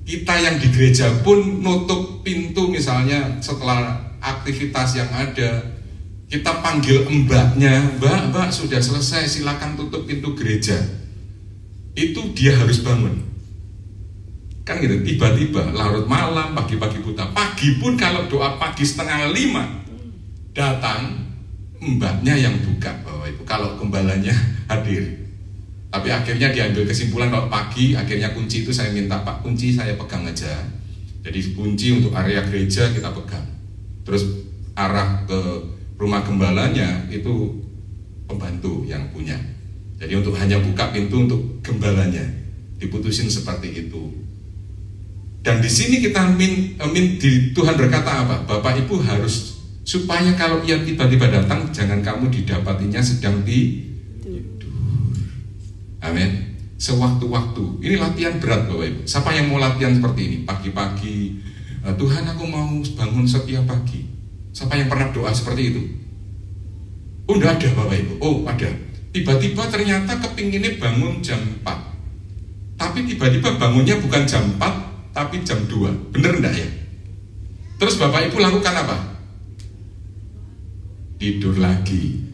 Kita yang di gereja pun nutup pintu misalnya setelah aktivitas yang ada, kita panggil mbaknya, mbak sudah selesai silakan tutup pintu gereja. Itu dia harus bangun. Kan gitu, tiba-tiba larut malam, pagi-pagi buta. Pagi pun kalau doa pagi 4:30 datang, mbaknya yang buka Bapak Ibu, kalau gembalanya hadir. Tapi akhirnya diambil kesimpulan kalau pagi, akhirnya kunci itu saya minta, Pak kunci saya pegang aja. Jadi kunci untuk area gereja kita pegang. Terus arah ke rumah gembalanya itu pembantu yang punya. Jadi untuk hanya buka pintu untuk gembalanya, diputusin seperti itu. Dan di sini kita Tuhan berkata apa? Bapak Ibu harus supaya kalau ia tiba-tiba datang, jangan kamu didapatinya sedang tidur. Amin. Sewaktu-waktu. Ini latihan berat Bapak Ibu. Siapa yang mau latihan seperti ini? Pagi-pagi, Tuhan aku mau bangun setiap pagi. Siapa yang pernah doa seperti itu? Oh, enggak ada Bapak Ibu. Oh, ada. Tiba-tiba ternyata kepinginnya bangun jam 4. Tapi tiba-tiba bangunnya bukan jam 4, tapi jam 2. Bener enggak ya? Terus Bapak Ibu lakukan apa? Tidur lagi.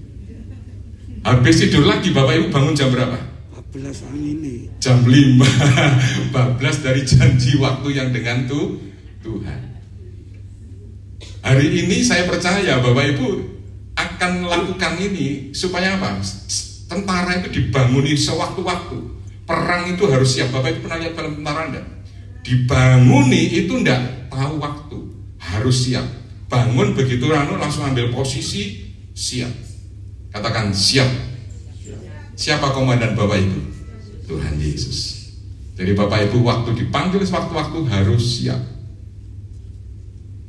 Habis tidur lagi, Bapak Ibu bangun jam berapa? 14 ini. Jam 5. 14 dari janji waktu yang dengan Tuhan. Hari ini saya percaya Bapak Ibu akan melakukan ini supaya apa? Tentara itu dibanguni sewaktu-waktu. Perang itu harus siap. Bapak Ibu pernah lihat film tentara enggak? Dibanguni itu enggak tahu waktu, harus siap. Bangun begitu langsung ambil posisi, siap. Katakan siap. Siapa komandan Bapak Ibu? Tuhan Yesus. Jadi Bapak Ibu, waktu dipanggil sewaktu-waktu harus siap.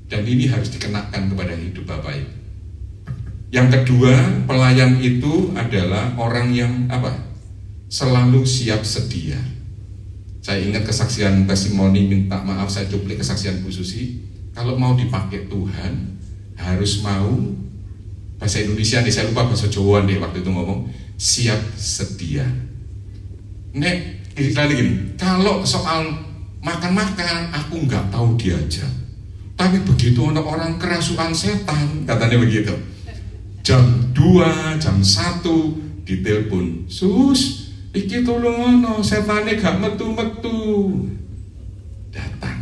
Dan ini harus dikenakan kepada hidup Bapak Ibu. Yang kedua, pelayan itu adalah orang yang selalu siap sedia. Saya ingat kesaksian testimoni, minta maaf saya cuplik kesaksian Bu Susi. Kalau mau dipakai Tuhan, harus mau, bahasa Indonesia nih, saya lupa bahasa Jawa nih waktu itu ngomong, siap sedia. Nek, istilahnya gini, kalau soal makan-makan, aku nggak tahu diajak. Tapi begitu orang kerasukan setan, katanya begitu. Jam 2, jam 1 ditelepon, Sus, iki tolong setane gak metu-metu. Datang.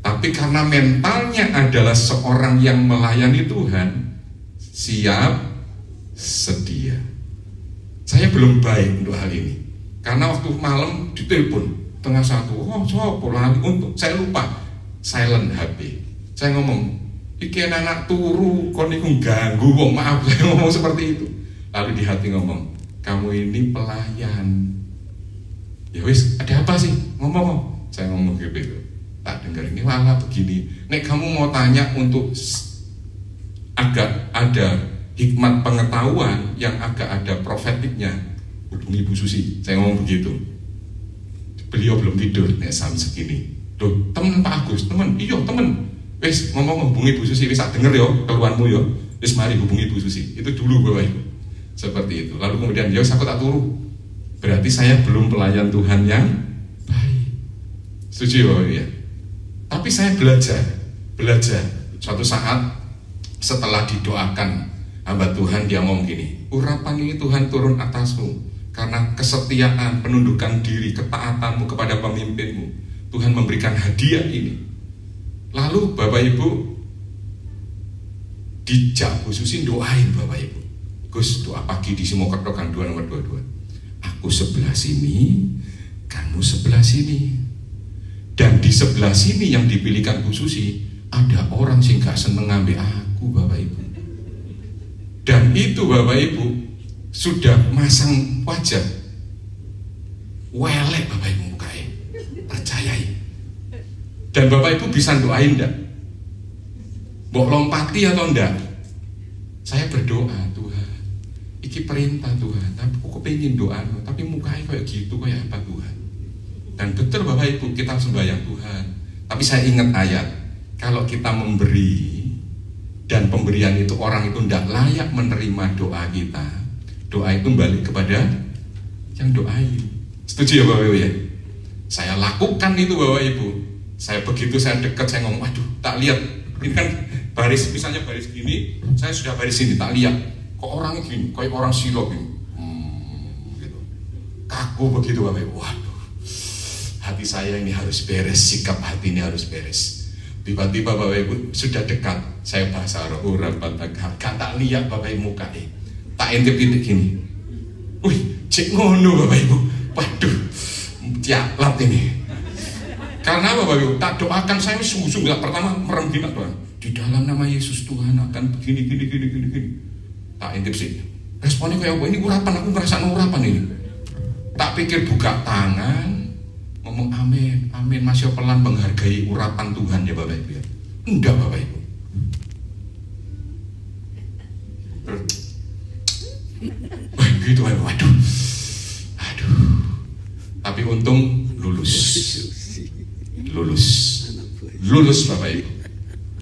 Tapi karena mentalnya adalah seorang yang melayani Tuhan, siap sedia. Saya belum baik untuk hal ini. Karena waktu malam ditelepon tengah 1, sopo lali untuk, saya lupa silent HP. Saya ngomong, iki anak turu kon iku ganggu wong, maaf saya ngomong seperti itu. Lalu di hati ngomong, kamu ini pelayan. Ya wis, ada apa sih? Ngomong. Saya ngomong gitu. Tak dengar ini malah begini. Nek kamu mau tanya untuk agak ada hikmat pengetahuan yang agak ada profetiknya, hubungi Bu Susi. Saya ngomong begitu. Beliau belum tidur, nek sam segini. Loh, temen Pak Agus, temen. Iya, temen. Wis ngomong hubungi Bu Susi, wis tak denger yo keluhanmu yo. Wis mari hubungi Bu Susi. Itu dulu Bapak Ibu. Seperti itu. Lalu kemudian ya aku tak turu. Berarti saya belum pelayan Tuhan yang baik. Setuju Bapak Ibu ya? Tapi saya belajar. Suatu saat setelah didoakan hamba Tuhan, dia ngomong gini, urapan ini Tuhan turun atasmu karena kesetiaan, penundukan diri, ketaatanmu kepada pemimpinmu. Tuhan memberikan hadiah ini. Lalu Bapak Ibu dijak khususin doain Bapak Ibu. Gus, doa pagi di Simokerto kan 2 nomor 22. Aku sebelah sini, kamu sebelah sini. Dan di sebelah sini yang dipilihkan Bu Susi, ada orang sing gak seneng ngambil aku Bapak Ibu. Dan itu Bapak Ibu sudah masang wajah welek Bapak Ibu mukanya, percayai. Dan Bapak Ibu bisa doain enggak? Mbok lompati atau enggak? Saya berdoa, Tuhan, iki perintah Tuhan, tapi aku pengen doa, tapi mukanya kayak gitu, kayak apa Tuhan? Dan betul Bapak Ibu, kita sembahyang Tuhan. Tapi saya ingat ayat, kalau kita memberi dan pemberian itu orang itu tidak layak menerima doa kita, doa itu balik kepada yang doain. Setuju ya Bapak Ibu ya? Saya lakukan itu Bapak Ibu. Saya begitu saya dekat, saya ngomong, waduh, tak lihat. Ini kan baris, misalnya baris gini, saya sudah baris ini, tak lihat. Kok orangnya gini, kayak orang silop ini. Gitu. Kaku begitu Bapak Ibu. Waduh, hati saya ini harus beres, sikap hati ini harus beres. Tiba-tiba Bapak Ibu sudah dekat, saya bahasa orang tak lihat Bapak Ibu mukanya, tak intip-intip gini. Wih, cek ngono Bapak Ibu. Waduh, jalat ini. Karena Bapak Ibu tak doakan, saya sungguh-sungguh. Pertama merem gini Tuhan, di dalam nama Yesus Tuhan akan begini. Tak intip sih. Responnya kayak apa? Ini urapan, aku merasa urapan ini. Tak pikir buka tangan, ngomong amin, amin, masih pelan menghargai urapan Tuhan ya Bapak Ibu ya. Enggak Bapak Ibu. Wah gitu Bapak Ibu, aduh. Tapi untung lulus Bapak Ibu.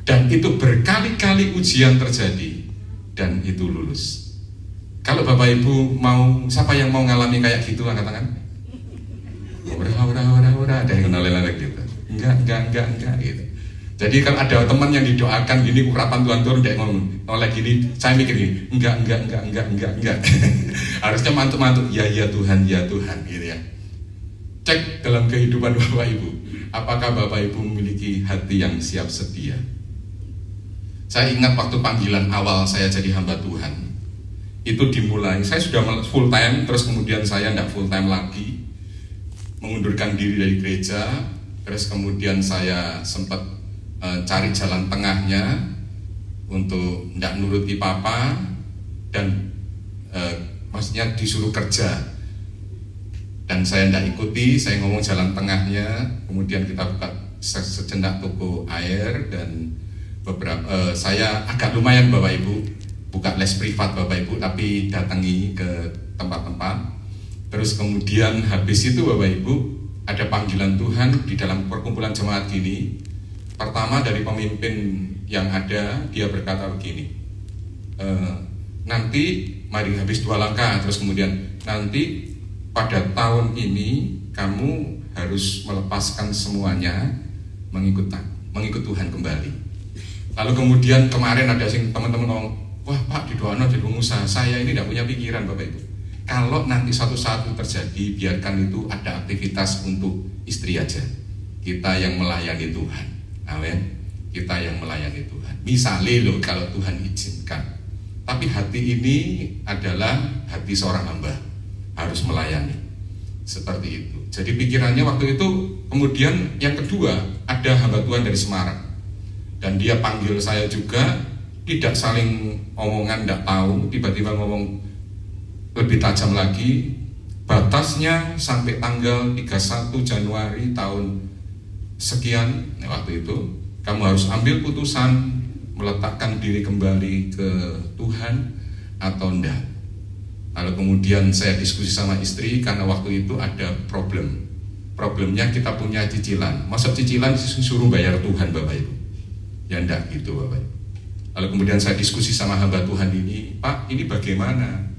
Dan itu berkali-kali ujian terjadi dan itu lulus. Kalau Bapak Ibu mau, siapa yang mau ngalami kayak gitu angkat tangan? Ora, ada yang kenal gitu. Enggak gitu. Jadi kalau ada teman yang didoakan gini, urapan Tuhan turun, dia ngomong oleh gini, saya mikir gini, enggak. Harusnya mantuk-mantuk, ya Tuhan gitu ya. Cek dalam kehidupan Bapak Ibu, apakah Bapak Ibu memiliki hati yang siap sedia? Saya ingat waktu panggilan awal saya jadi hamba Tuhan, itu dimulai, saya sudah full time, terus kemudian saya tidak full time lagi, mengundurkan diri dari gereja, terus kemudian saya sempat cari jalan tengahnya untuk tidak nuruti papa dan maksudnya disuruh kerja. Dan saya tidak ikuti, saya ngomong jalan tengahnya. Kemudian kita buka sejenak toko air dan saya agak lumayan Bapak Ibu buka les privat Bapak Ibu, tapi datangi ke tempat-tempat. Terus kemudian habis itu Bapak Ibu ada panggilan Tuhan di dalam perkumpulan jemaat gini. Pertama dari pemimpin yang ada, dia berkata begini, nanti mari habis 2 langkah, terus kemudian nanti pada tahun ini kamu harus melepaskan semuanya mengikut Tuhan kembali. Lalu kemudian kemarin ada teman-teman ngomong, wah Pak, di doa jadi pengusaha, saya ini tidak punya pikiran Bapak Ibu. Kalau nanti suatu saat itu terjadi, biarkan itu ada aktivitas untuk istri aja. Kita yang melayani Tuhan, amin. Kita yang melayani Tuhan. Misalnya loh kalau Tuhan izinkan. Tapi hati ini adalah hati seorang hamba, harus melayani. Seperti itu. Jadi pikirannya waktu itu, kemudian yang kedua, ada hamba Tuhan dari Semarang. Dan dia panggil saya juga, tidak saling omongan, tidak tahu, tiba-tiba ngomong lebih tajam lagi, batasnya sampai tanggal 31 Januari tahun sekian, waktu itu, kamu harus ambil putusan, meletakkan diri kembali ke Tuhan atau enggak. Lalu kemudian saya diskusi sama istri karena waktu itu ada problemnya kita punya cicilan. Masa cicilan suruh bayar Tuhan Bapak Ibu? Ya enggak gitu Bapak Ibu. Lalu kemudian saya diskusi sama hamba Tuhan ini, Pak ini bagaimana?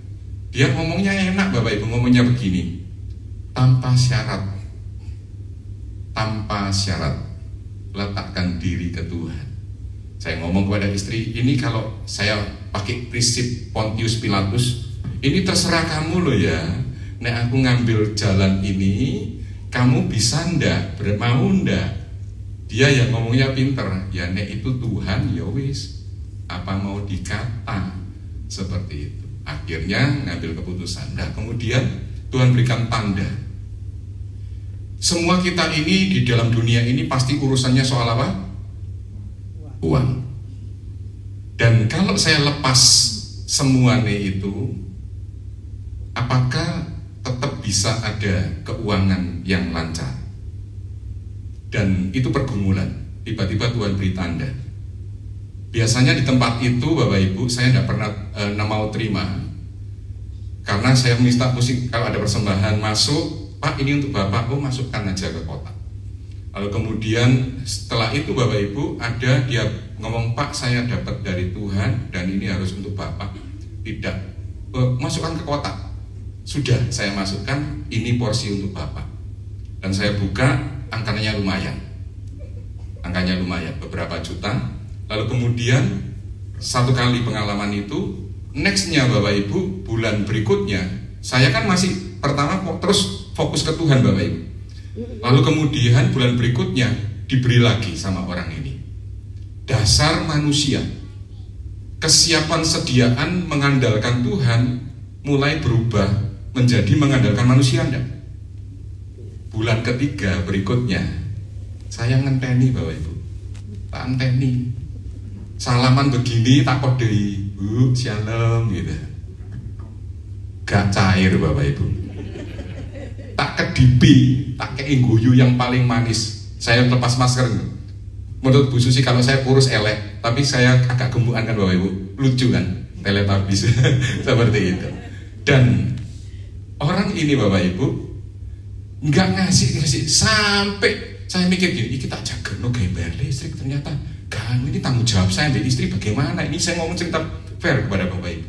Dia ngomongnya enak Bapak Ibu, ngomongnya begini, tanpa syarat, letakkan diri ke Tuhan. Saya ngomong kepada istri, ini kalau saya pakai prinsip Pontius Pilatus, ini terserah kamu loh ya. Nek aku ngambil jalan ini, kamu bisa ndak, mau ndak? Dia yang ngomongnya pinter, ya nek itu Tuhan, ya wis, apa mau dikata, seperti itu. Akhirnya ngambil keputusan. Nah kemudian Tuhan berikan tanda. Semua kita ini di dalam dunia ini pasti urusannya soal apa? Uang. Dan kalau saya lepas semuanya itu, apakah tetap bisa ada keuangan yang lancar? Dan itu pergumulan. Tiba-tiba Tuhan beri tanda. Biasanya di tempat itu Bapak Ibu saya tidak pernah mau terima, karena saya minta musik kalau ada persembahan masuk, Pak ini untuk Bapak, oh masukkan aja ke kotak. Lalu kemudian setelah itu Bapak Ibu ada dia ngomong, Pak saya dapat dari Tuhan dan ini harus untuk Bapak. Tidak, masukkan ke kotak. Sudah saya masukkan, ini porsi untuk Bapak. Dan saya buka, angkanya lumayan. Angkanya lumayan, beberapa juta. Lalu kemudian satu kali pengalaman itu, nextnya Bapak Ibu, bulan berikutnya saya kan masih pertama terus fokus ke Tuhan Bapak Ibu. Lalu kemudian bulan berikutnya diberi lagi sama orang ini. Dasar manusia, kesiapan sediaan mengandalkan Tuhan mulai berubah menjadi mengandalkan manusia enggak? Bulan ketiga berikutnya saya ngenteni Bapak Ibu, tak ngenteni. Salaman begini tak kodei, Bu, shalom gitu. Gak cair Bapak Ibu. Tak kedipi, tak keingguyu yang paling manis. Saya lepas masker. Menurut Bu Susi kalau saya kurus elek, tapi saya agak gembukan kan Bapak Ibu. Lucu kan? Teletubbies. Seperti itu. Dan orang ini Bapak Ibu nggak ngasih sampai saya mikir gini, kita jaga no gaya bayar listrik, ternyata kan ini tanggung jawab saya dari istri bagaimana? Ini saya ngomong cerita fair kepada Bapak Ibu.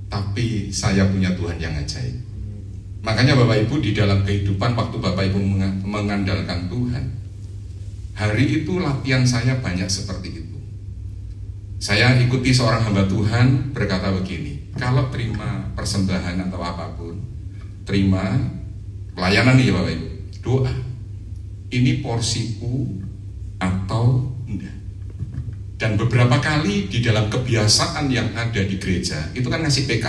Tapi saya punya Tuhan yang ajaib. Makanya Bapak Ibu di dalam kehidupan waktu Bapak Ibu mengandalkan Tuhan, hari itu latihan saya banyak seperti itu. Saya ikuti seorang hamba Tuhan berkata begini, kalau terima persembahan atau apapun, terima pelayanan nih Bapak Ibu, doa, ini porsiku atau enggak. Dan beberapa kali di dalam kebiasaan yang ada di gereja itu kan ngasih PK,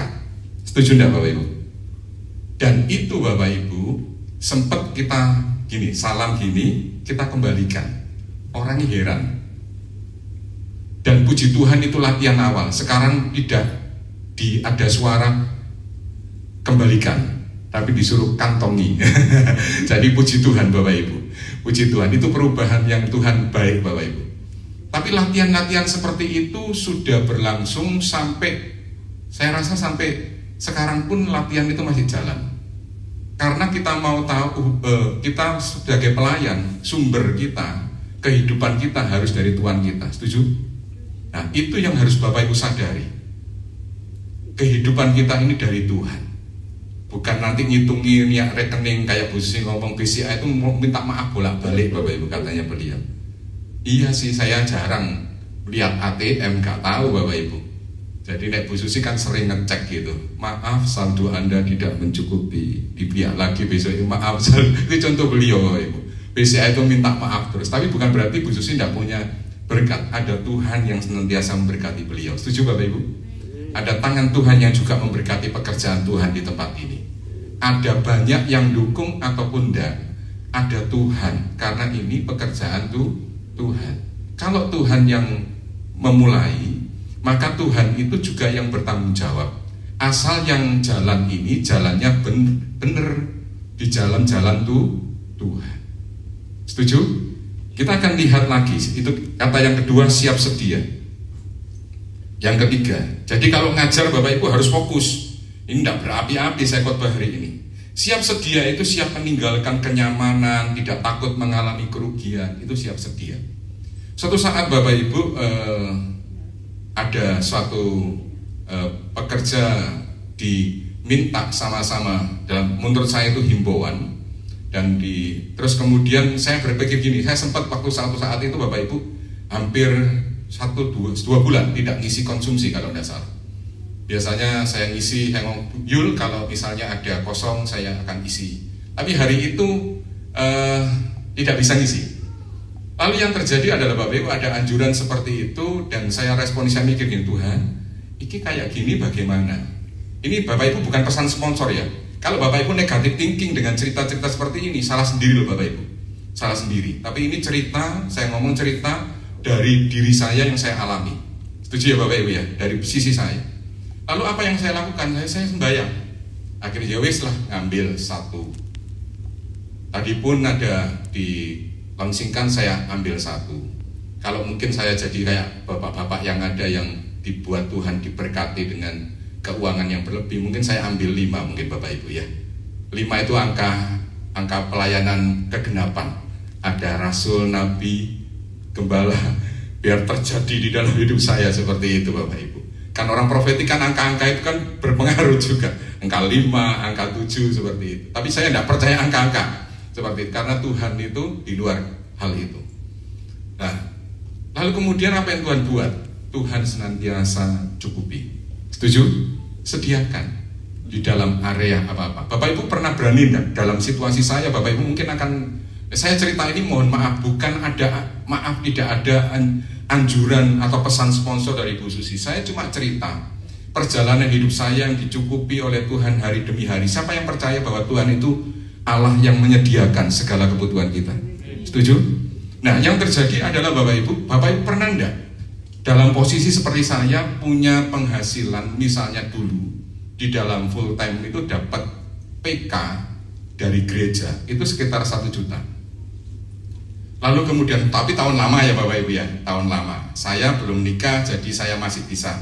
setuju enggak Bapak Ibu? Dan itu Bapak Ibu sempat kita gini, salam gini, kita kembalikan. Orangnya heran. Dan puji Tuhan itu latihan awal. Sekarang tidak ada suara kembalikan. tapi disuruh kantongi. Jadi puji Tuhan Bapak Ibu, puji Tuhan, itu perubahan yang Tuhan baik Bapak Ibu. Tapi latihan-latihan seperti itu sudah berlangsung sampai, saya rasa sampai sekarang pun latihan itu masih jalan. Karena kita mau tahu, kita sebagai pelayan, sumber kita, kehidupan kita harus dari Tuhan kita, setuju? Nah, itu yang harus Bapak Ibu sadari. Kehidupan kita ini dari Tuhan. Bukan nanti ngitungin ya rekening kayak Bu Susi ngomong BCA itu mau minta maaf bolak-balik Bapak Ibu, katanya beliau. Iya sih, saya jarang lihat ATM, gak tahu Bapak Ibu. Jadi Nek Bu Susi kan sering ngecek gitu. Maaf, saldo Anda tidak mencukupi, dipihak lagi besok. Maaf, itu contoh beliau Bapak Ibu. BCA itu minta maaf terus. Tapi bukan berarti Bu Susi tidak punya berkat. Ada Tuhan yang senantiasa memberkati beliau. Setuju Bapak Ibu? Ada tangan Tuhan yang juga memberkati pekerjaan Tuhan di tempat ini. Ada banyak yang dukung ataupun tidak. Ada Tuhan, karena ini pekerjaan Tuhan. Kalau Tuhan yang memulai, maka Tuhan itu juga yang bertanggung jawab. Asal yang jalan ini jalannya benar di jalan-jalan Tuhan. Setuju? Kita akan lihat lagi. Itu kata yang kedua, siap sedia. Yang ketiga, jadi kalau ngajar Bapak Ibu harus fokus. Ini tidak berapi-api saya khotbah hari ini. Siap sedia itu siap meninggalkan kenyamanan, tidak takut mengalami kerugian. Itu siap sedia. Suatu saat Bapak Ibu ada suatu pekerja diminta sama-sama, dalam menurut saya itu himbauan, dan terus kemudian saya berpikir gini, saya sempat waktu suatu saat itu Bapak Ibu hampir 1-2 bulan tidak ngisi konsumsi kalau tidak salah. Biasanya saya ngisi, saya ngomong Yul kalau misalnya ada kosong saya akan isi. Tapi hari itu tidak bisa ngisi. Lalu yang terjadi adalah Bapak Ibu ada anjuran seperti itu, dan saya respon, saya mikir gini, Tuhan, ini kayak gini bagaimana? Ini Bapak Ibu bukan pesan sponsor ya. Kalau Bapak Ibu negatif thinking dengan cerita-cerita seperti ini, salah sendiri loh Bapak Ibu. Salah sendiri. Tapi ini cerita, saya ngomong cerita dari diri saya yang saya alami. Setuju ya Bapak Ibu ya? Dari sisi saya. Lalu apa yang saya lakukan? Saya sembahyang. Akhirnya ya wis lah, ngambil satu. Tadi pun ada langsingkan saya ambil satu. Kalau mungkin saya jadi kayak bapak-bapak yang ada yang dibuat Tuhan diberkati dengan keuangan yang berlebih, mungkin saya ambil 5 mungkin Bapak Ibu ya. 5 itu angka pelayanan kegenapan. Ada rasul, nabi, gembala, biar terjadi di dalam hidup saya seperti itu Bapak Ibu. Kan orang profetik kan angka-angka itu kan berpengaruh juga. Angka 5, angka 7 seperti itu. Tapi saya tidak percaya angka-angka seperti itu, karena Tuhan itu di luar hal itu. Nah, lalu kemudian apa yang Tuhan buat? Tuhan senantiasa cukupi. Setuju? Sediakan di dalam area apa-apa. Bapak Ibu pernah berani enggak? Dalam situasi saya, Bapak Ibu mungkin akan, saya cerita ini mohon maaf, bukan ada maaf, tidak ada anjuran atau pesan sponsor dari Bu Susi. Saya cuma cerita perjalanan hidup saya yang dicukupi oleh Tuhan hari demi hari. Siapa yang percaya bahwa Tuhan itu Allah yang menyediakan segala kebutuhan kita? Setuju? Nah, yang terjadi adalah Bapak Ibu pernah enggak dalam posisi seperti saya punya penghasilan, misalnya dulu di dalam full time itu dapat PK dari gereja itu sekitar 1 juta. Lalu kemudian, tapi tahun lama ya Bapak Ibu ya, tahun lama. Saya belum nikah, jadi saya masih bisa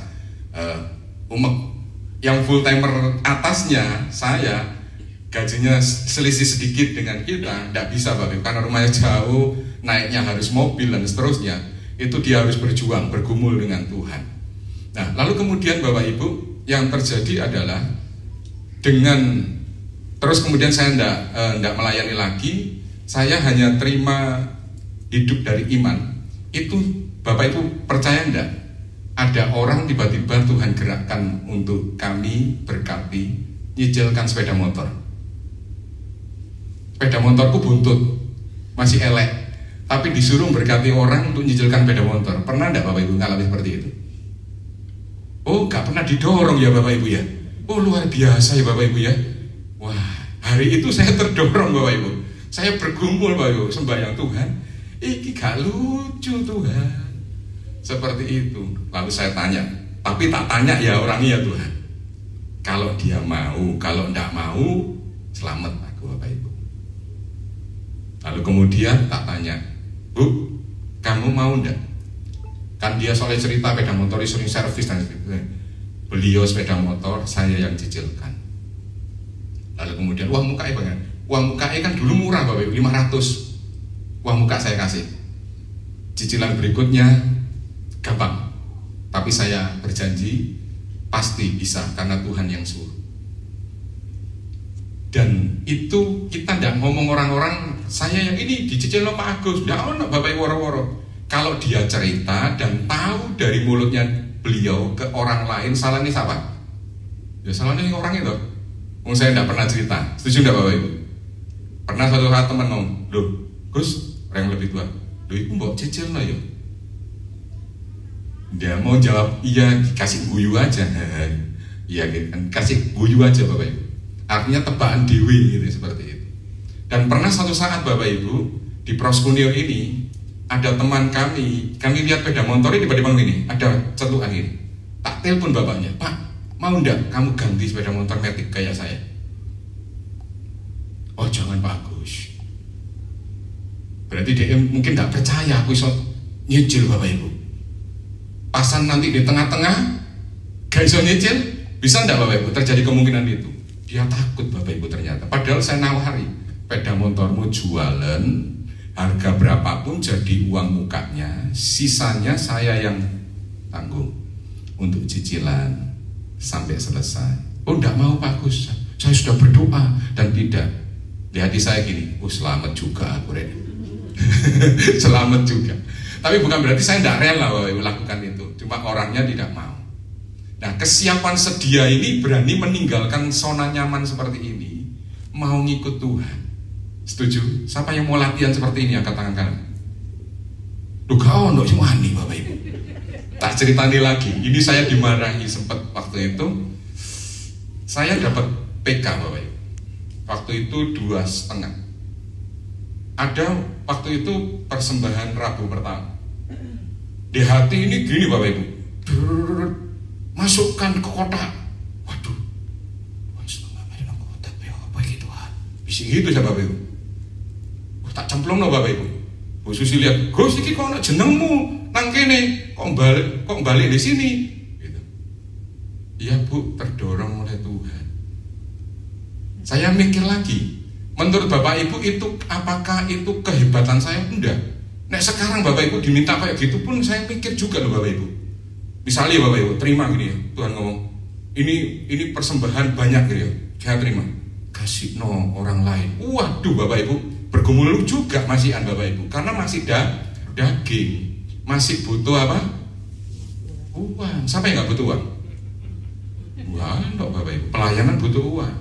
yang full timer atasnya saya gajinya selisih sedikit dengan kita, tidak bisa Bapak Ibu, karena rumahnya jauh, naiknya harus mobil dan seterusnya. Itu dia harus berjuang, bergumul dengan Tuhan. Nah, lalu kemudian Bapak Ibu yang terjadi adalah dengan terus kemudian saya tidak melayani lagi, saya hanya terima hidup dari iman. Itu Bapak Ibu percaya enggak? Ada orang tiba-tiba Tuhan gerakkan untuk kami berkati, nyicilkan sepeda motor. Sepeda motorku buntut, masih elek, tapi disuruh berkati orang untuk nyicilkan sepeda motor. Pernah enggak Bapak Ibu ngalami seperti itu? Oh, gak pernah didorong ya Bapak Ibu ya? Oh, luar biasa ya Bapak Ibu ya? Wah, hari itu saya terdorong Bapak Ibu. Saya bergumul Bapak Ibu, sembahyang Tuhan, iki gak lucu Tuhan. Seperti itu. Lalu saya tanya, tapi tak tanya ya orangnya Tuhan. Kalau dia mau, kalau enggak mau, Selamat aku Bapak Ibu. Lalu kemudian tak tanya, Bu, kamu mau enggak? Kan dia soalnya cerita sepeda motor sering servis dan sebagainya. Beliau sepeda motor, saya yang cicilkan. Lalu kemudian uang muka bagaimana? Uang muka kan dulu murah Bapak Ibu, 500. Uang muka saya kasih. Cicilan berikutnya gampang. Tapi saya berjanji pasti bisa karena Tuhan yang suruh. Dan itu kita tidak ngomong orang-orang saya yang ini dicicil lo Pak Agus, tidak ono Bapak Ibu woro-woro. Kalau dia cerita dan tahu dari mulutnya beliau ke orang lain, salahnya siapa? Ya salahnya orang itu. Saya tidak pernah cerita. Setuju tidak Bapak Ibu? Pernah suatu saat teman ngomong, loh Gus, orang yang lebih tua, loh itu mbok cicil lah ya. Dia mau jawab iya, dikasih guyu aja. Iya kan, kasih guyu aja Bapak Ibu. Artinya tebakan dewi gitu, seperti itu. Dan pernah suatu saat Bapak Ibu di Proskuneo ini ada teman kami lihat sepeda motor ini tiba-tiba ini ada cetukan ini. Tak telepon bapaknya, Pak, mau ndak kamu ganti sepeda motor Matic kayak saya? Oh jangan Pak Agus. Berarti dia mungkin tidak percaya aku iso nyicil Bapak Ibu. Pasan nanti di tengah-tengah gak iso nyicil, bisa ndak Bapak Ibu? Terjadi kemungkinan itu. Dia takut Bapak Ibu ternyata. Padahal saya nawari, sepeda motormu jualan harga berapapun jadi uang mukanya, sisanya saya yang tanggung untuk cicilan sampai selesai. Oh enggak mau Pak Gus, saya sudah berdoa dan tidak. Di hati saya gini, oh selamat juga aku Ren. Selamat juga. Tapi bukan berarti saya tidak rela melakukan itu, cuma orangnya tidak mau. Nah kesiapan sedia ini berani meninggalkan zona nyaman seperti ini, mau ngikut Tuhan. Setuju? Siapa yang mau latihan seperti ini angkat tangan kanan? Duh kau ndok cuma nih Bapak Ibu. Tak ceritani lagi. Ini saya dimarahi sempat waktu itu. Saya dapat PK Bapak Ibu. Waktu itu 2,5. Ada waktu itu persembahan Rabu pertama. Di hati ini gini Bapak Ibu. Masukkan ke kotak. Waduh. Apa gitu? Bisa gitu ya Bapak Ibu. Tak cemplung no Bapak Ibu. Bu Susi lihat, Gus iki kok ana jenengmu nang kene, kok balik di sini. Gitu. Iya Bu, terdorong oleh Tuhan. Saya mikir lagi, menurut Bapak Ibu itu apakah itu kehebatan saya? Enggak. Nek sekarang Bapak Ibu diminta kayak gitu pun saya pikir juga loh Bapak Ibu. Misalnya Bapak Ibu terima gini ya, Tuhan ngomong, ini persembahan banyak gitu ya, saya terima. Kasih no orang lain. Waduh Bapak Ibu, bergumul juga masihan Bapak Ibu, karena masih daging, masih butuh apa? Uang. Siapa yang nggak butuh uang? Wah, enggak Bapak Ibu, pelayanan butuh uang.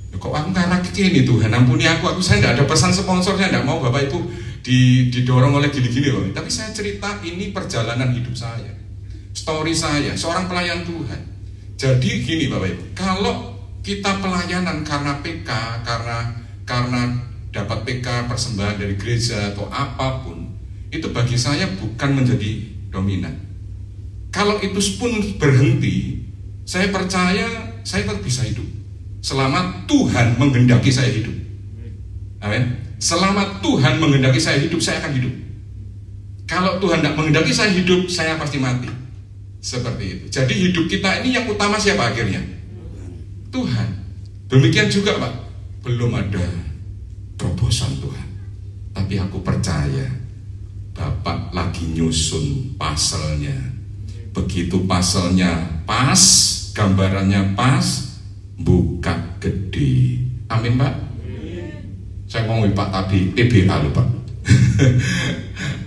Ya, kok aku karena gini Tuhan ampuni aku saya tidak ada pesan sponsor, saya tidak mau Bapak Ibu didorong oleh gini-gini loh. Tapi saya cerita ini perjalanan hidup saya, story saya, seorang pelayan Tuhan. Jadi gini Bapak Ibu, kalau kita pelayanan karena PK, karena dapat PK persembahan dari gereja atau apapun, itu bagi saya bukan menjadi dominan. Kalau itu pun berhenti, saya percaya saya tetap bisa hidup selama Tuhan menghendaki saya hidup. Amin. Selama Tuhan menghendaki saya hidup, saya akan hidup. Kalau Tuhan tidak menghendaki saya hidup, saya pasti mati. Seperti itu. Jadi hidup kita ini yang utama siapa akhirnya? Tuhan. Demikian juga Pak, belum ada terobosan Tuhan, tapi aku percaya Bapak lagi nyusun paselnya. Begitu paselnya pas, gambarannya pas, buka gede. Amin Pak. Saya ngomongin Pak tadi TBA loh Pak.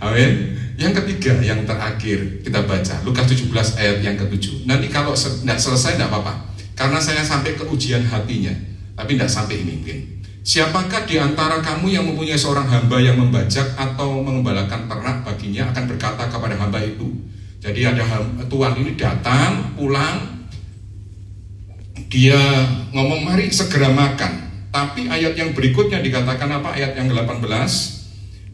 Amin. Yang ketiga, yang terakhir kita baca Lukas 17 ayat yang ke-7. Nanti kalau tidak selesai tidak apa-apa, karena saya sampai ke ujian hatinya, tapi tidak sampai ini mungkin. Siapakah di antara kamu yang mempunyai seorang hamba yang membajak atau mengembalakan ternak baginya akan berkata kepada hamba itu. Jadi ada tuan ini datang, pulang, dia ngomong mari segera makan. Tapi ayat yang berikutnya dikatakan apa? Ayat yang ke-18.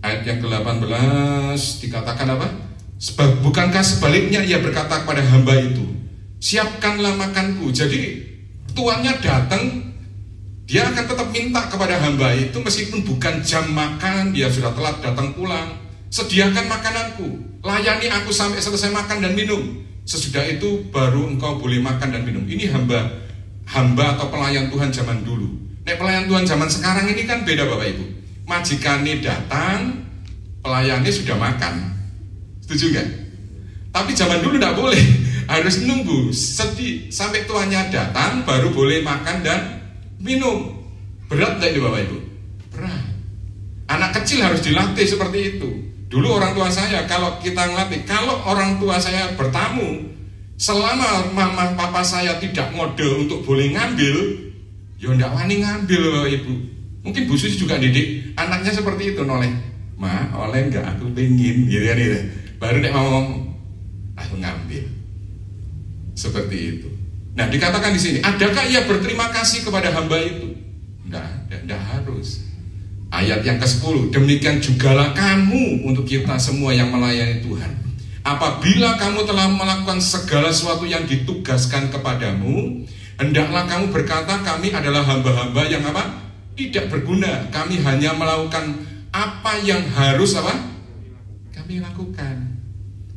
Ayat yang ke-18 dikatakan apa? Bukankah sebaliknya ia berkata kepada hamba itu, siapkanlah makanku. Jadi tuannya datang, Dia akan tetap minta kepada hamba itu meskipun bukan jam makan, dia sudah telat datang pulang. Sediakan makananku, layani aku sampai selesai makan dan minum. Sesudah itu baru engkau boleh makan dan minum. Ini hamba atau pelayan Tuhan zaman dulu. Nek pelayan Tuhan zaman sekarang ini kan beda Bapak Ibu. Majikane datang, pelayannya sudah makan. Setuju nggak? Tapi zaman dulu tidak boleh, harus nunggu sampai tuannya datang baru boleh makan dan minum. Berat nggak ini Bapak Ibu? Berat. Anak kecil harus dilatih seperti itu. Dulu orang tua saya, kalau kita ngelatih, kalau orang tua saya bertamu, selama mama papa saya tidak ngode untuk boleh ngambil, ya ndak wani ngambil Bapak Ibu. Mungkin Bu Susi juga didik anaknya seperti itu, noleh, ma, oleh nggak aku pengen, gitu kan gitu. Baru nek mau ngomong, aku ngambil. Seperti itu. Nah, dikatakan di sini, adakah ia berterima kasih kepada hamba itu? Tidak harus. Ayat yang ke-10, demikian jugalah kamu untuk kita semua yang melayani Tuhan. Apabila kamu telah melakukan segala sesuatu yang ditugaskan kepadamu, hendaklah kamu berkata, kami adalah hamba-hamba yang apa? Tidak berguna. Kami hanya melakukan apa yang harus apa? Kami lakukan.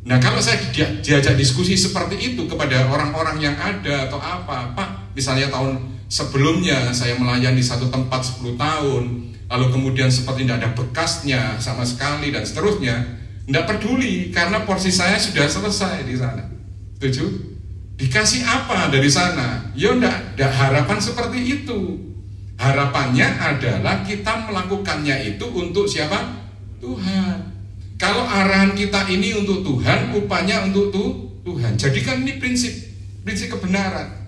Nah, kalau saya diajak diskusi seperti itu kepada orang-orang yang ada atau apa, Pak, misalnya tahun sebelumnya saya melayani satu tempat 10 tahun, lalu kemudian seperti tidak ada bekasnya sama sekali dan seterusnya, tidak peduli karena porsi saya sudah selesai di sana. Setuju? Dikasih apa dari sana? Ya tidak harapan seperti itu. Harapannya adalah kita melakukannya itu untuk siapa? Tuhan. Kalau arahan kita ini untuk Tuhan, upahnya untuk Tuhan. Jadikan ini prinsip kebenaran.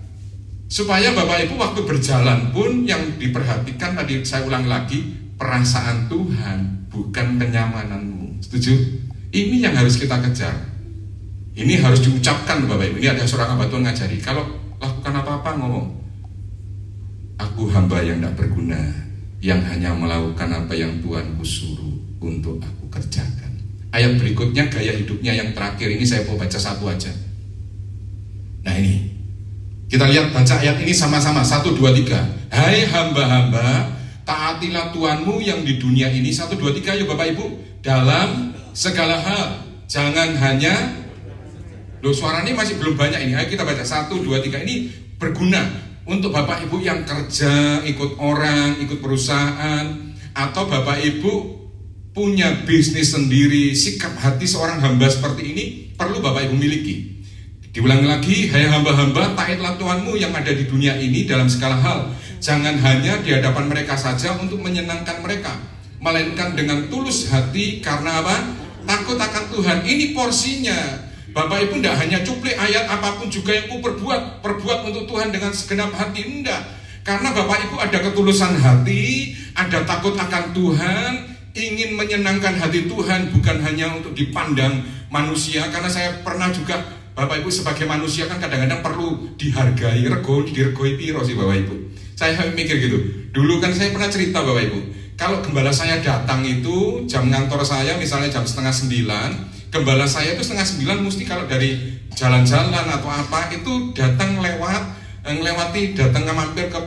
Supaya Bapak Ibu waktu berjalan pun yang diperhatikan, tadi saya ulang lagi, perasaan Tuhan, bukan kenyamananmu. Setuju? Ini yang harus kita kejar. Ini harus diucapkan Bapak Ibu. Ini ada seorang hamba Tuhan ngajari, kalau lakukan apa-apa ngomong, aku hamba yang tidak berguna, yang hanya melakukan apa yang Tuhanku suruh untuk aku kerjakan. Ayat berikutnya, gaya hidupnya yang terakhir ini saya mau baca satu aja. Nah ini, kita lihat baca ayat ini sama-sama, 1, 2, 3. Hai hamba-hamba, taatilah Tuhanmu yang di dunia ini. 1, 2, 3, yuk Bapak Ibu. Dalam segala hal, jangan hanya, loh suaranya masih belum banyak ini. Ayo kita baca 1, 2, 3. Ini berguna untuk Bapak Ibu yang kerja, ikut orang, ikut perusahaan, atau Bapak Ibu punya bisnis sendiri. Sikap hati seorang hamba seperti ini perlu Bapak Ibu miliki. Diulangi lagi, hai hamba-hamba, taatlah Tuhanmu yang ada di dunia ini dalam segala hal. Jangan hanya di hadapan mereka saja untuk menyenangkan mereka, melainkan dengan tulus hati. Karena apa? Takut akan Tuhan. Ini porsinya. Bapak Ibu tidak hanya cuplik ayat apapun juga yang ku perbuat untuk Tuhan dengan segenap hati. Enggak. Karena Bapak Ibu ada ketulusan hati, ada takut akan Tuhan, ingin menyenangkan hati Tuhan, bukan hanya untuk dipandang manusia. Karena saya pernah juga, Bapak Ibu sebagai manusia kan kadang-kadang perlu dihargai, diregoi piro sih Bapak Ibu. Saya mikir gitu. Dulu kan saya pernah cerita Bapak Ibu, kalau gembala saya datang itu jam ngantor saya misalnya jam 8:30, gembala saya itu 8:30 mesti kalau dari jalan-jalan atau apa itu datang ngelewati datang mampir ke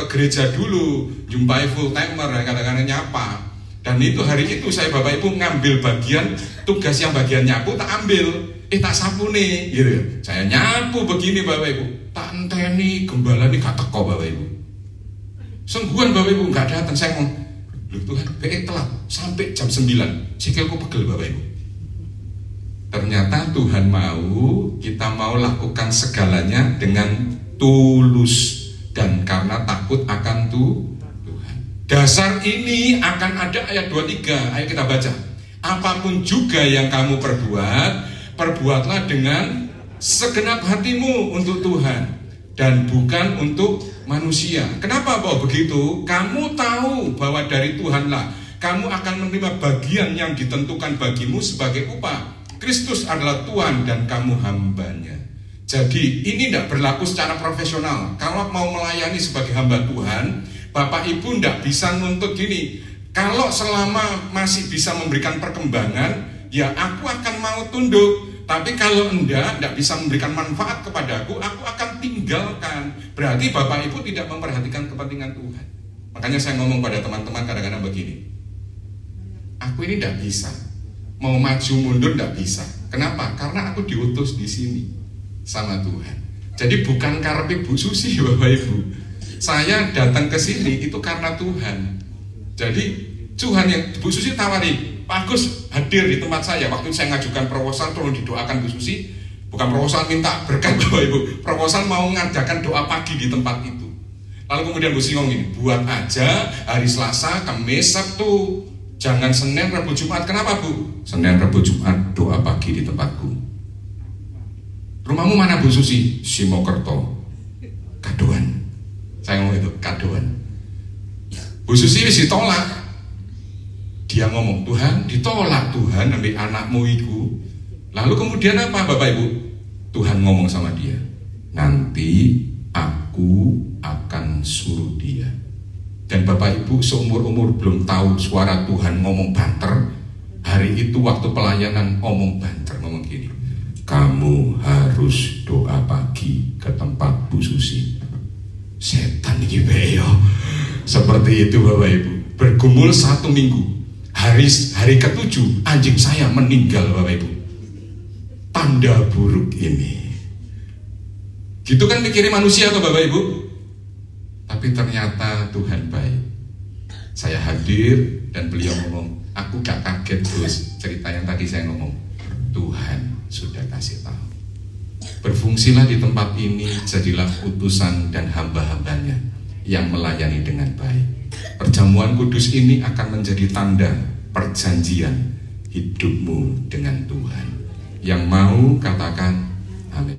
gereja dulu, jumpai full timer, kadang-kadang nyapa. Dan itu hari itu saya Bapak Ibu ngambil bagian tugas yang bagian nyapu tak ambil, tak sapu nih, gitu. Saya nyapu begini Bapak Ibu, tak enteni gembala ini gak teko Bapak Ibu. Sungguhan Bapak Ibu gak datang, saya ngomong, loh Tuhan, telat sampai jam 9, sikilku pegel Bapak Ibu. Ternyata Tuhan mau kita mau lakukan segalanya dengan tulus dan karena takut akan Tuhan. Dasar ini akan ada ayat 23. Ayo kita baca. Apapun juga yang kamu perbuat, perbuatlah dengan segenap hatimu untuk Tuhan dan bukan untuk manusia. Kenapa Bapak begitu? Kamu tahu bahwa dari Tuhanlah kamu akan menerima bagian yang ditentukan bagimu sebagai upah. Kristus adalah Tuhan dan kamu hambanya. Jadi ini tidak berlaku secara profesional. Kalau mau melayani sebagai hamba Tuhan, Bapak Ibu tidak bisa nuntut gini, kalau selama masih bisa memberikan perkembangan, ya aku akan mau tunduk. Tapi kalau tidak bisa memberikan manfaat kepadaku, aku akan tinggalkan. Berarti Bapak Ibu tidak memperhatikan kepentingan Tuhan. Makanya saya ngomong pada teman-teman kadang-kadang begini, aku ini tidak bisa, mau maju mundur tidak bisa. Kenapa? Karena aku diutus di sini sama Tuhan. Jadi bukan karena Bu Susi, Bapak Ibu. Saya datang ke sini itu karena Tuhan. Jadi Tuhan yang Bu Susi tawari, Pak Agus hadir di tempat saya. Waktu saya ngajukan proposal, tolong didoakan Bu Susi. Bukan proposal minta berkat Bapak Ibu, proposal mau ngadakan doa pagi di tempat itu. Lalu kemudian Bu Susi ngomong gini, buat aja hari Selasa, Kamis, Sabtu, jangan Senin, Rabu, Jumat. Kenapa Bu? Senin, Rabu, Jumat doa pagi di tempatku. Rumahmu mana Bu Susi? Simokerto, Kadoan. Saya ngomong itu, Kadoan. Bu Susi wis ditolak. Dia ngomong, Tuhan ditolak Tuhan ambil anakmu itu. Lalu kemudian apa Bapak Ibu? Tuhan ngomong sama dia, nanti aku akan suruh dia. Dan Bapak Ibu seumur-umur belum tahu suara Tuhan ngomong banter. Hari itu waktu pelayanan ngomong banter, ngomong gini, kamu harus doa pagi ke tempat Bu Susi. Setan ini beyo. Seperti itu Bapak Ibu. Bergumul 1 minggu. Hari ke-7 anjing saya meninggal Bapak Ibu. Tanda buruk ini. Gitu kan mikirin manusia tuh Bapak Ibu. Tapi ternyata Tuhan baik. Saya hadir dan beliau ngomong, aku gak kaget terus cerita yang tadi saya ngomong. Tuhan sudah kasih tahu. Berfungsilah di tempat ini, jadilah utusan dan hamba-hambanya yang melayani dengan baik. Perjamuan kudus ini akan menjadi tanda perjanjian hidupmu dengan Tuhan. Yang mau katakan amin.